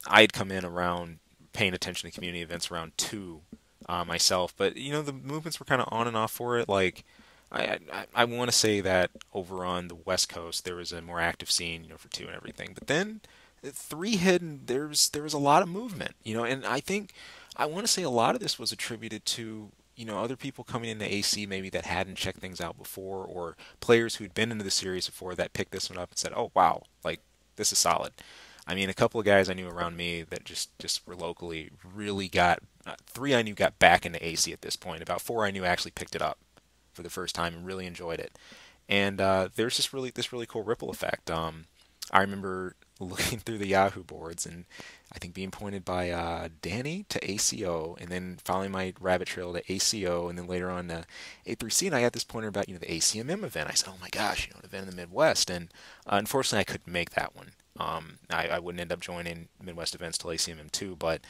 I'd come in around paying attention to community events around two myself, but the movements were kind of on and off for it. Like, I want to say that over on the West Coast there was a more active scene, for two and everything. But then three hit, and there was a lot of movement, and I think I want to say a lot of this was attributed to other people coming into AC maybe that hadn't checked things out before, or players who'd been into the series before that picked this one up and said, "Oh wow, like this is solid." I mean, a couple of guys I knew around me that just were locally really got three I knew got back into AC at this point. About four I knew actually picked it up for the first time and really enjoyed it. And there's this really cool ripple effect. I remember looking through the Yahoo boards and I think being pointed by Danny to ACO, and then following my rabbit trail to ACO, and then later on to A3C, and I got this pointer about the ACMM event. I said, "Oh my gosh, an event in the Midwest," and unfortunately I couldn't make that one. I wouldn't end up joining Midwest events till ACMM too, but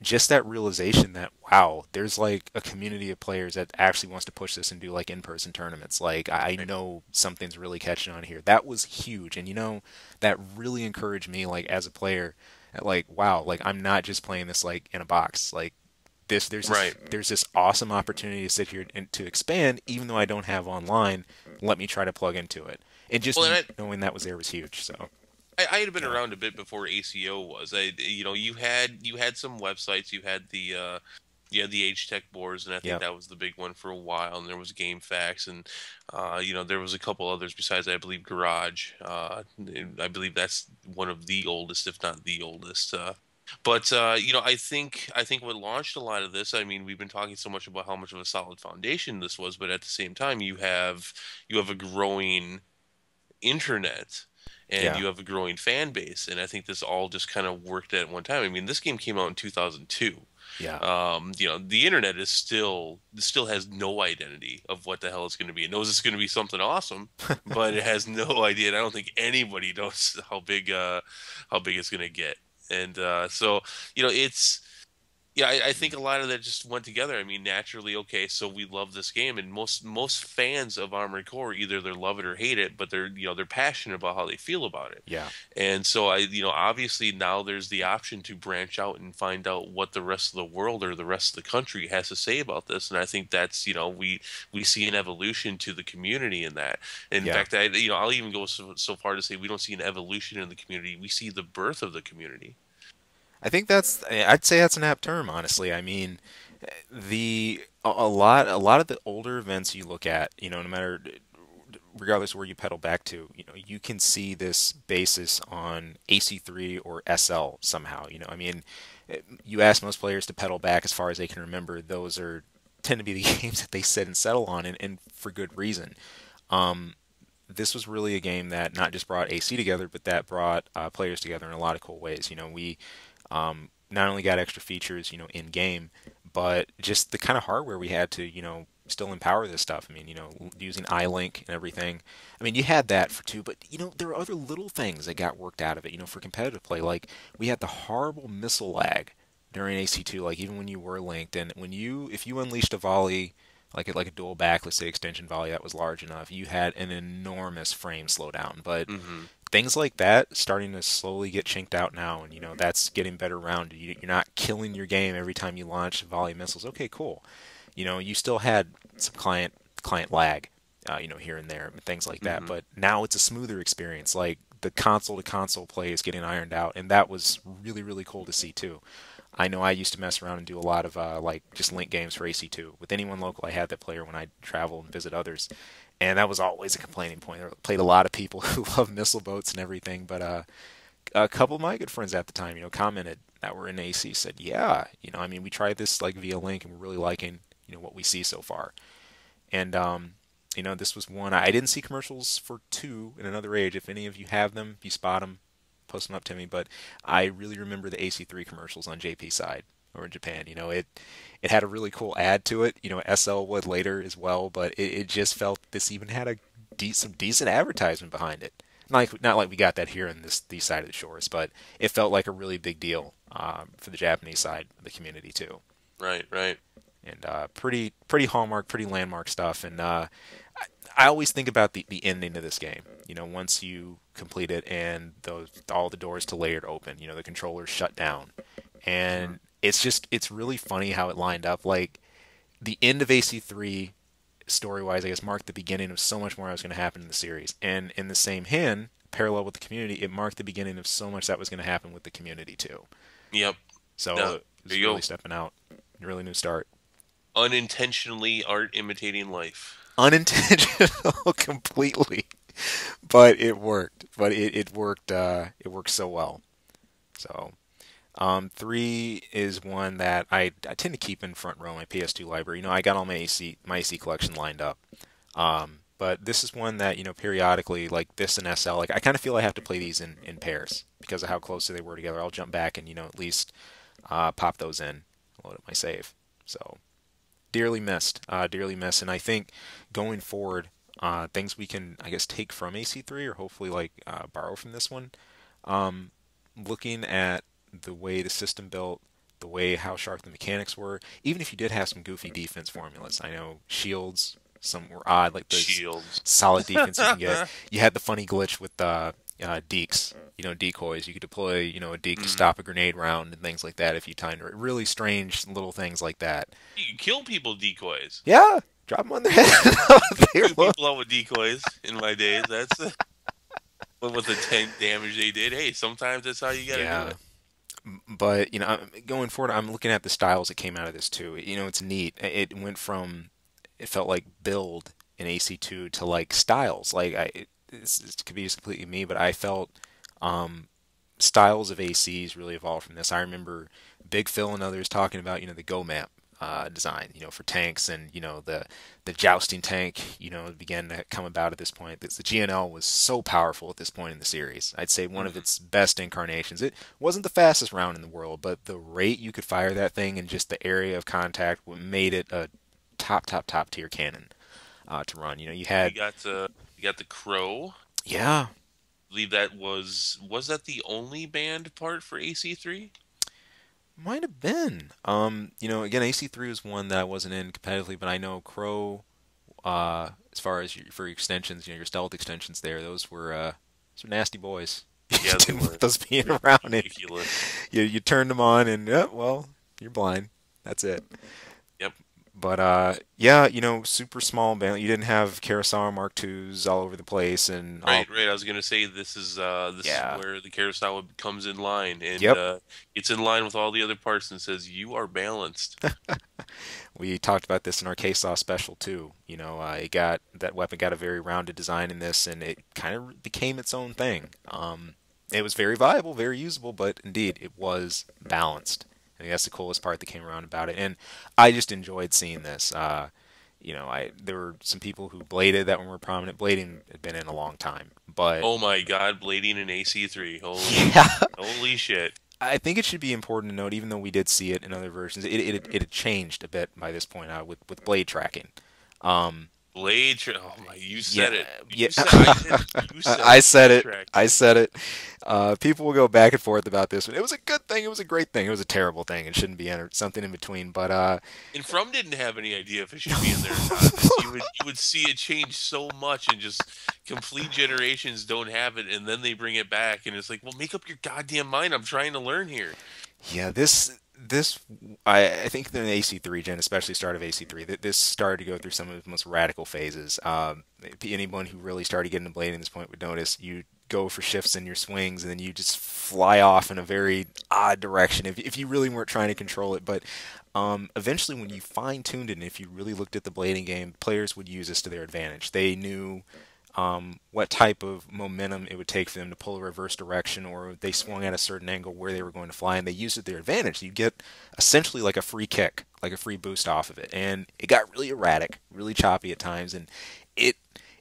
just that realization that wow, there's like a community of players that actually wants to push this and do like in-person tournaments. Like I Right. know something's really catching on here. That was huge, and that really encouraged me like as a player. That, like wow, like I'm not just playing this like in a box. Like this, there's Right. this, there's this awesome opportunity to sit here and to expand, even though I don't have online. Let me try to plug into it, and just Well, and knowing that was there was huge. So I had been yeah, around a bit before ACO was. You had some websites. You had the Age Tech boards, and I think yeah, that was the big one for a while. And there was GameFAQs, and there was a couple others besides, I believe, Garage. And I believe that's one of the oldest, if not the oldest. But I think what launched a lot of this. I mean, we've been talking so much about how much of a solid foundation this was, but at the same time, you have a growing internet, and yeah, you have a growing fan base, and I think this all just kind of worked at one time. I mean, this game came out in 2002. yeah. The internet still has no identity of what the hell it's going to be. It knows it's going to be something awesome, but it has no idea. And I don't think anybody knows how big it's going to get. And so it's yeah, I think a lot of that just went together. I mean, naturally, okay, so we love this game, and most fans of Armored Core either they love it or hate it, but they're passionate about how they feel about it. Yeah. And so obviously now there's the option to branch out and find out what the rest of the world or the rest of the country has to say about this. And I think that's we see an evolution to the community in that. In Yeah. fact, I'll even go so far to say we don't see an evolution in the community. We see the birth of the community. I'd say that's an apt term, honestly. I mean, a lot of the older events you look at, no matter regardless of where you pedal back to, you can see this basis on AC3 or SL somehow. I mean, you ask most players to pedal back as far as they can remember, those are tend to be the games that they sit and settle on, and for good reason. Um, this was really a game that not just brought AC together, but that brought players together in a lot of cool ways. We not only got extra features, in game, but just the kind of hardware we had to, still empower this stuff. I mean, using iLink and everything. I mean, you had that for two, but there were other little things that got worked out of it. For competitive play, like we had the horrible missile lag during AC2. Like even when you were linked, and if you unleashed a volley. Like a dual back, let's say extension volley that was large enough, you had an enormous frame slowdown. But Hmm. things like that starting to slowly get chinked out now, and that's getting better rounded. You're not killing your game every time you launch volley missiles. Okay, cool. You still had some client lag, here and there, and things like that. Hmm. But now it's a smoother experience. Like the console to console play is getting ironed out, and that was really really cool to see too. I know I used to mess around and do a lot of like just link games for AC2 with anyone local. I had that player when I travel and visit others, and that was always a complaining point. I played a lot of people who love missile boats and everything, but a couple of my good friends at the time, commented that were in AC, said, "Yeah, I mean, we tried this like via link, and we're really liking, what we see so far." And this was one I didn't see commercials for two in another age. If any of you have them, if you spot them, post them up to me. But I really remember the AC3 commercials on JP side or in Japan. It had a really cool ad to it. SL would later as well, but it just felt this even had some decent advertisement behind it. Not like we got that here in these side of the shores, but it felt like a really big deal for the Japanese side of the community too. Right, right. And pretty hallmark, pretty landmark stuff. And I always think about the ending of this game. Once you complete it and all the doors to layered open, the controllers shut down, Mhm. and it's really funny how it lined up. Like the end of AC3, story wise, I guess, marked the beginning of so much more that was going to happen in the series. And in the same hand, parallel with the community, it marked the beginning of so much that was going to happen with the community too. Yep. So No, it there was you really go. stepping out, a really new start. Unintentionally art imitating life. Unintentional completely, but it worked. But it worked. It worked so well. So, three is one that I tend to keep in front row in my PS2 library. I got all my AC collection lined up. But this is one that periodically, like this and SL, like I kind of feel I have to play these in pairs because of how close they were together. I'll jump back and at least pop those in, load up my save. So dearly missed. And I think going forward, things we can, I guess, take from AC3 or hopefully like borrow from this one. Um, Looking at the way the system built, the way how sharp the mechanics were, even if you did have some goofy defense formulas, I know shields, some were odd, like there's Shields. solid defense you can get. You had the funny glitch with deeks, decoys. You could deploy, a deek to Mm. stop a grenade round and things like that if you timed it. Really strange little things like that. You can kill people with decoys. Yeah, drop them on their head. They Took look. people out with decoys in my days. That's what was the 10 damage they did. Hey, sometimes that's how you got to do Yeah, it. but going forward, I'm looking at the styles that came out of this too. It's neat. It went from it felt like build in AC2 to like styles. Like it could be just completely me, but I felt um, styles of ACs really evolved from this. I remember Big Phil and others talking about the Go map design, for tanks, and the jousting tank, began to come about at this point. The GNL was so powerful at this point in the series. I'd say one of Hmm. its best incarnations. It wasn't the fastest round in the world, but the rate you could fire that thing and just the area of contact made it a top tier cannon to run. You had, You got the crow. yeah, I believe that was that the only banned part for AC3? might have been. Again, AC3 was one that I wasn't in competitively, but I know Crow, as far as for your extensions, your stealth extensions there, those were nasty boys. You Yeah, they didn't want were those being around, and ridiculous. you turned them on, and yeah, well, you're blind. That's it. Yep. But yeah, super small band. You didn't have Kurosawa Mark IIs all over the place, and all Right, right. I was gonna say this is yeah, where the carousel comes in line, and yep. it's in line with all the other parts and says you are balanced. We talked about this in our case saw special too. That weapon got a very rounded design in this, and it kind of became its own thing. It was very viable, very usable, but indeed it was balanced. I think that's the coolest part that came around about it, and I just enjoyed seeing this. I there were some people who bladed that were more prominent. Blading had been in a long time, but Oh my God, blading in AC3. yeah, Holy shit. I think it should be important to note, even though we did see it in other versions, it had changed a bit by this point with blade tracking. Um, Oh my, you yeah, said it. yeah, You said I said blade it. tracking. I said it. People will go back and forth about this one. It was a good thing. It was a great thing. It was a terrible thing. It shouldn't be entered. Something in between. But And From didn't have any idea if it should be in there or not. Just you would see it change so much, and just complete generations don't have it, and then they bring it back, and it's like, well, make up your goddamn mind. I'm trying to learn here. yeah, this I think the AC3 gen, especially start of AC3, that this started to go through some of its most radical phases. Anyone who really started getting into blading at this point would notice you go for shifts in your swings and then you just fly off in a very odd direction if you really weren't trying to control it. But eventually, when you fine tuned it, and if you really looked at the blading game, players would use this to their advantage. They knew what type of momentum it would take for them to pull a reverse direction, or they swung at a certain angle where they were going to fly, and they used it to their advantage. You get essentially like a free kick, like a free boost off of it, and it got really erratic, really choppy at times, and it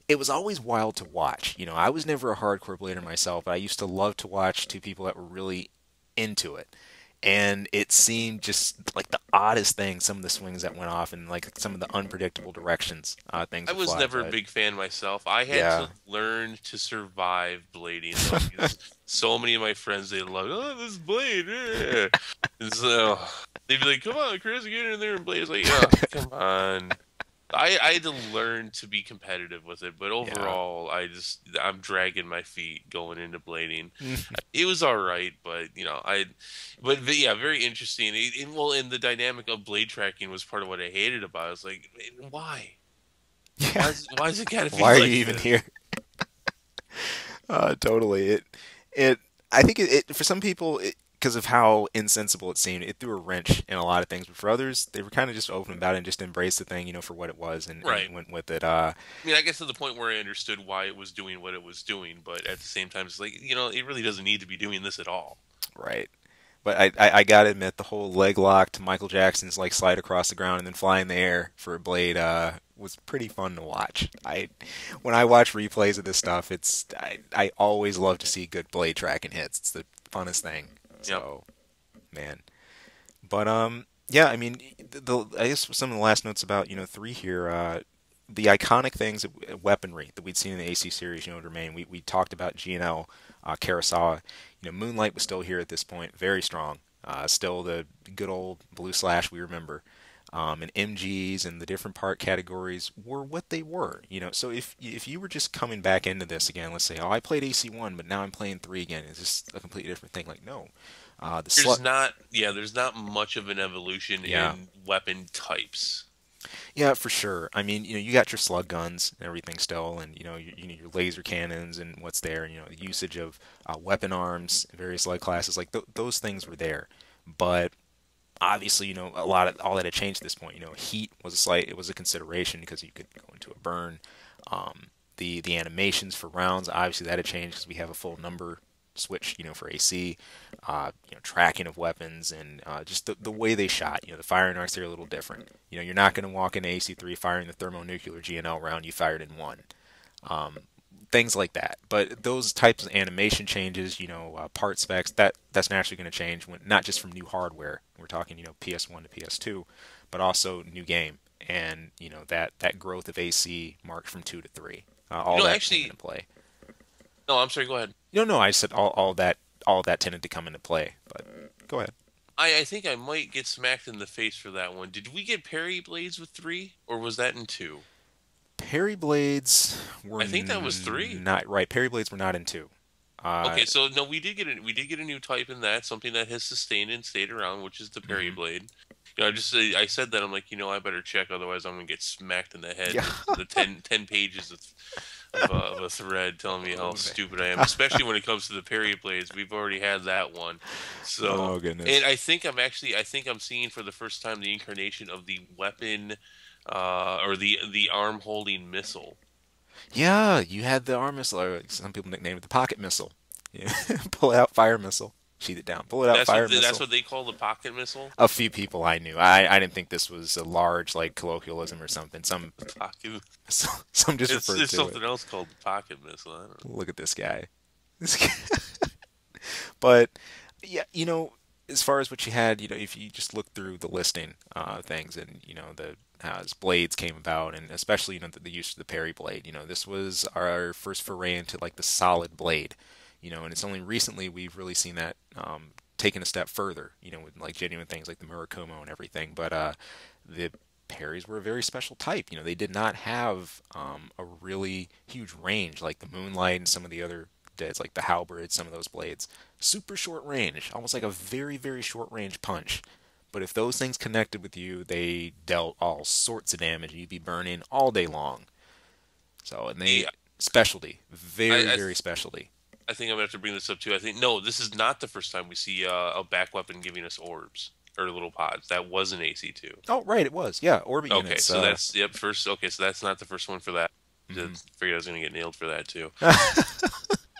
it was always wild to watch. I was never a hardcore blader myself, but I used to love to watch two people that were really into it. And it seemed just like the oddest thing, some of the swings that went off and like some of the unpredictable directions things I would was fly. never a But big fan myself. I had yeah. to learn to survive blading though, because so many of my friends they love, oh, this blade, eh." And so they'd be like, "Come on, Chris, get in there and blade." It's like, oh, come on. I had to learn to be competitive with it, but Yeah. overall, I'm dragging my feet going into blading. It was all right, but but yeah, very interesting. And the dynamic of blade tracking was part of what I hated about it. I was like, "Man, why? Yeah. Why is it gotta be Why are you like even this?" here? Totally. It. I think for some people, because of how insensible it seemed, it threw a wrench in a lot of things. But for others, they were kind of just open about it and just embraced the thing, for what it was, and Right. went with it. I mean, I guess to the point where I understood why it was doing what it was doing, but at the same time, it's like, it really doesn't need to be doing this at all. Right. But I gotta admit, the whole leg lock to Michael Jackson's like slide across the ground and then fly in the air for a blade was pretty fun to watch. When I watch replays of this stuff, I always love to see good blade tracking hits. It's the funnest thing. Yep. So man, but yeah, I mean, I guess some of the last notes about three here. The iconic things, weaponry that we'd seen in the AC series, would remain. We talked about GNL, Kurosawa. Moonlight was still here at this point, very strong. Still the good old blue slash we remember. And MGs and the different part categories were what they were. So if you were just coming back into this again, let's say, oh, I played AC1, but now I'm playing 3 again. It's just a completely different thing. Like, no. The There's slut. not, yeah, there's not much of an evolution Yeah. in weapon types. Yeah, for sure. I mean, you got your slug guns and everything still, and your laser cannons and what's there, and the usage of weapon arms, various slug classes, like those things were there. But obviously, a lot of all that had changed at this point. Heat was it was a consideration because you could go into a burn. The animations for rounds, obviously that had changed because we have a full number switch, for AC, tracking of weapons and just the way they shot. The firing arcs are a little different. You're not going to walk into AC3 firing the thermonuclear GNL round you fired in one. Things like that. But those types of animation changes, part specs, that's naturally going to change when not just from new hardware. We're talking, PS1 to PS2, but also new game and that growth of AC marked from 2 to 3. All that came Actually, into play. no, I'm sorry, go ahead. No, I said all that tended to come into play. But go ahead. I think I might get smacked in the face for that one. Did we get parry blades with three, or was that in two? Parry blades were I think that was three. not right. Parry blades were not in two. Uh, Okay, so no, we did get a new type in that, something that has sustained and stayed around, which is the parry mhm. blade. I said that I'm like, I better check, otherwise I'm gonna get smacked in the head Yeah. with the 10 pages of a thread telling me how Oh, man. stupid I am, especially when it comes to the parry blades. We've already had that one, so Oh and goodness. I think I'm seeing for the first time the incarnation of the weapon, or the arm holding missile. Yeah, you had the arm missile, or some people nickname it the pocket missile. Yeah. Pull it out, fire missile. Shoot it down. Pull it out, fire That's missile. what they call the pocket missile. A few people I knew. I didn't think this was a large like colloquialism or something. Some The pocket. some just It's referred it's to it. something else called the pocket missile. I don't know. Look at this guy. This guy. But yeah, as far as what you had, if you just look through the listing things and the how his blades came about, and especially the use of the parry blade. This was our first foray into like the solid blade. And it's only recently we've really seen that taken a step further. With like genuine things like the Murakumo and everything. But the parries were a very special type. They did not have a really huge range like the Moonlight and some of the other deads, like the Halberd, some of those blades. Super short range, almost like a very, very short range punch. But if those things connected with you, they dealt all sorts of damage, and you'd be burning all day long. So, and they Yeah, specialty, very, I very specialty. I think I'm gonna have to bring this up too. I think no, this is not the first time we see a back weapon giving us orbs or little pods. That was an AC2. Oh, right, it was. Yeah, orbit Okay, units. so that's yep. First, okay, so that's not the first one for that. I Mhm. figured I was gonna get nailed for that too.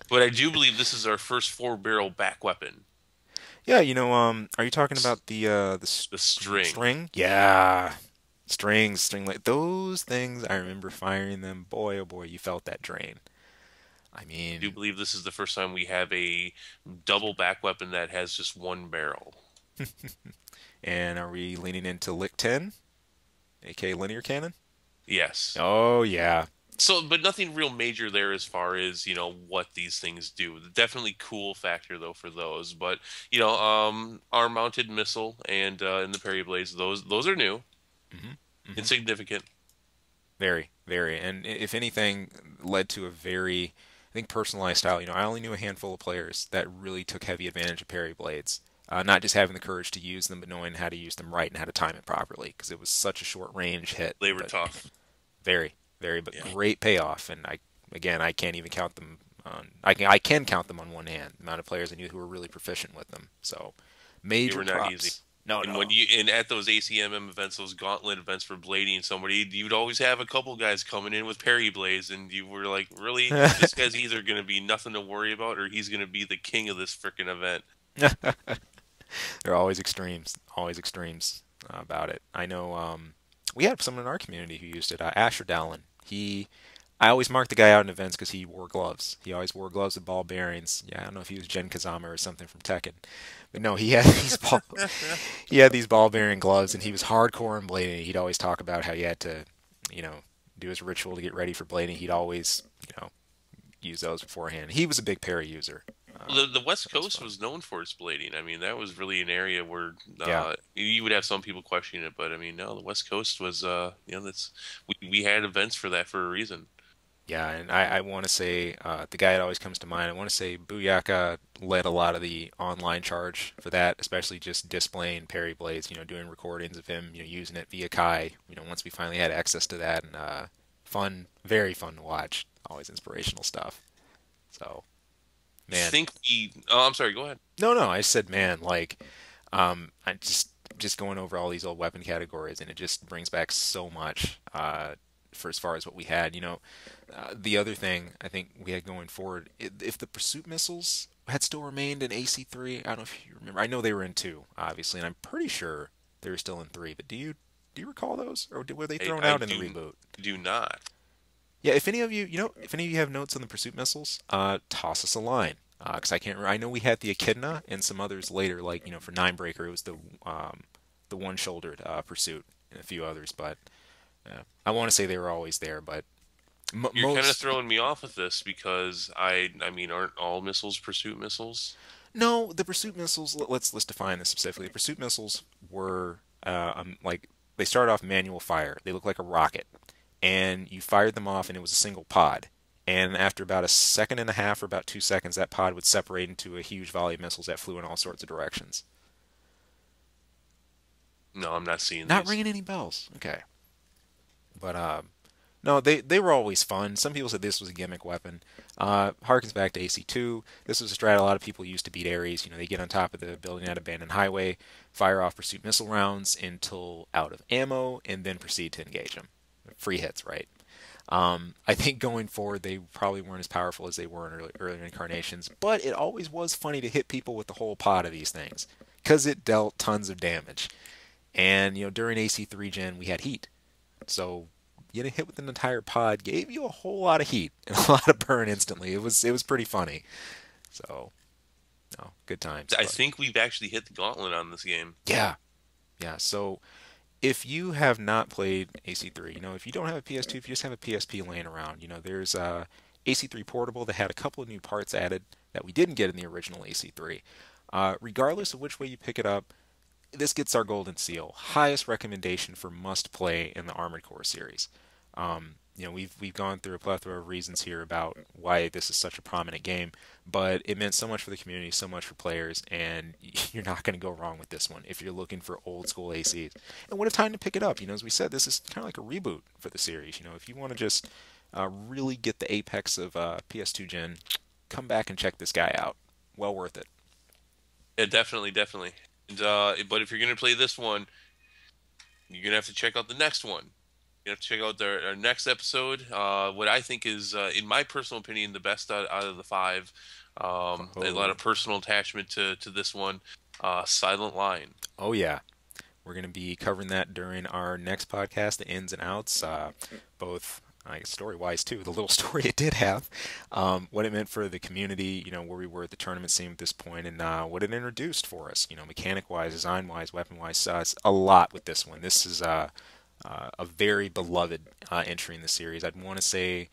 But I do believe this is our first four-barrel back weapon. Yeah, are you talking S- about the The string. string? Yeah, string like those things. I remember firing them. Boy, oh boy, you felt that drain. I I do mean, believe this is the first time we have a double back weapon that has just one barrel. and are we leaning into Lick 10, aka linear cannon? Yes. Oh yeah. So, but nothing real major there as far as what these things do. Definitely cool factor though for those. But arm mounted missile and the parry blades. Those are new, hmm hmm insignificant. Very, very. And if anything, led to a very, I think, personalized style. I only knew a handful of players that really took heavy advantage of parry blades. Not just having the courage to use them, but knowing how to use them right and how to time it properly, because it was such a short range hit. They were But tough. very, very, but Yeah, great payoff. And I can't even count them on. I can count them on one hand. The amount of players I knew who were really proficient with them. So, they major were not easy. props. No, And no. at those ACMM events, those gauntlet events for blading somebody, you'd always have a couple guys coming in with parry blades, and you were like, really, this guy's either going to be nothing to worry about, or he's going to be the king of this freaking event. They're always extremes about it. I know we had someone in our community who used it. Asher Dallin. I always marked the guy out in events because he wore gloves. He always wore gloves with ball bearings. Yeah, I don't know if he was Gen Kazama or something from Tekken, but no, he had these ball bearing gloves, and he was hardcore in blading. He'd always talk about how he had to, you know, do his ritual to get ready for blading. He'd always, use those beforehand. He was a big parry user. The West That was Coast fun. was known for its blading. I mean, that was really an area where Yeah. you would have some people questioning it, but I mean, no, the West Coast was, that's we had events for that for a reason. Yeah, and I want to say the guy that always comes to mind. I want to say Booyaka led a lot of the online charge for that, especially just displaying parry blades. Doing recordings of him, using it via Kai. Once we finally had access to that, and fun, very fun to watch. Always inspirational stuff. So, I man, think Oh, I'm sorry. Go ahead. no, no, I said man, like, I just going over all these old weapon categories, and it just brings back so much. For as far as what we had. The other thing I think we had going forward, if the pursuit missiles had still remained in AC3, I don't know if you remember. I know they were in 2, obviously, and I'm pretty sure they were still in 3. But do you recall those, or were they thrown I out in the do reboot? do not. Yeah, if any of you have notes on the pursuit missiles, toss us a line. Because I can't remember. I know we had the Echidna and some others later, like for Ninebreaker, it was the one-shouldered pursuit and a few others, but I want to say they were always there, but You're kind of most. throwing me off with this because I mean, aren't all missiles pursuit missiles? No, the pursuit missiles. Let's define this specifically. The pursuit missiles were like they started off manual fire. They looked like a rocket, and you fired them off, and it was a single pod. And after about a second and a half or about 2 seconds, that pod would separate into a huge volley of missiles that flew in all sorts of directions. No, I'm not seeing Not these. ringing any bells. Okay, but no, they were always fun. Some people said this was a gimmick weapon. Harkens back to AC2. This was a strat a lot of people used to beat Ares. They get on top of the building at Abandoned Highway, fire off pursuit missile rounds until out of ammo, and then proceed to engage them. Free hits, right? I think going forward, they probably weren't as powerful as they were in earlier incarnations, but it always was funny to hit people with the whole pot of these things because it dealt tons of damage. And during AC3 Gen, we had heat, so getting hit with an entire pod gave you a whole lot of heat and a lot of burn instantly. It was pretty funny. So, no, good times. I But think we've actually hit the gauntlet on this game. yeah, yeah. So if you have not played AC3, if you don't have a PS2, if you just have a PSP laying around, there's AC3 Portable that had a couple of new parts added that we didn't get in the original AC3. Regardless of which way you pick it up, this gets our golden seal. Highest recommendation for must play in the Armored Core series. we've gone through a plethora of reasons here about why this is such a prominent game, but it meant so much for the community, so much for players, and you're not going to go wrong with this one if you're looking for old school ACs. And what a time to pick it up. As we said, this is kind of like a reboot for the series. If you want to just really get the apex of PS2 gen, come back and check this guy out. Well worth it. Yeah, definitely, definitely. And, but if you're gonna play this one, you're gonna have to check out the next one. You have to check out our next episode. What I think is, in my personal opinion, the best out of the five. A lot Oh, of personal attachment to this one. Silent Line. oh yeah. We're going to be covering that during our next podcast, the ins and outs, both, I guess, story-wise too, the little story it did have, what it meant for the community, where we were at the tournament scene at this point, and what it introduced for us, mechanic-wise, design-wise, weapon-wise. It's a lot with this one. This is a very beloved entry in the series. I'd want to say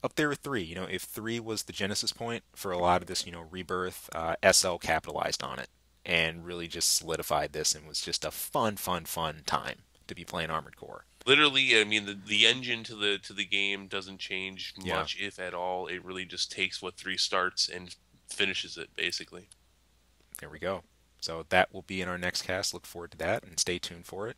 up there with three. If three was the genesis point for a lot of this, rebirth, SL capitalized on it and really just solidified this and was just a fun, fun, fun time to be playing Armored Core. Literally, I mean, the engine to the game doesn't change Yeah, much, if at all. It really just takes what three starts and finishes it, basically. there we go. So that will be in our next cast. Look forward to that and stay tuned for it.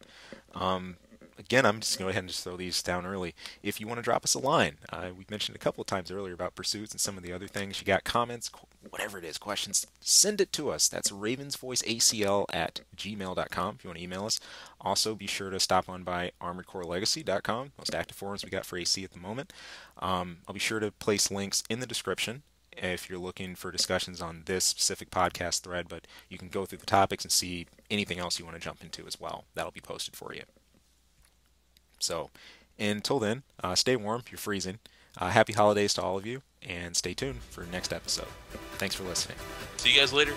Um, Again, I'm just going to go ahead and just throw these down early. If you want to drop us a line, we mentioned a couple of times earlier about pursuits and some of the other things. You got comments, whatever it is, questions, send it to us. That's ravensvoiceacl@gmail.com if you want to email us. Also, be sure to stop on by armoredcorelegacy.com, most active forums we got for AC at the moment. I'll be sure to place links in the description if you're looking for discussions on this specific podcast thread, but you can go through the topics and see anything else you want to jump into as well. That'll be posted for you. So until then, stay warm if you're freezing. Happy holidays to all of you, and stay tuned for next episode. Thanks for listening. See you guys later.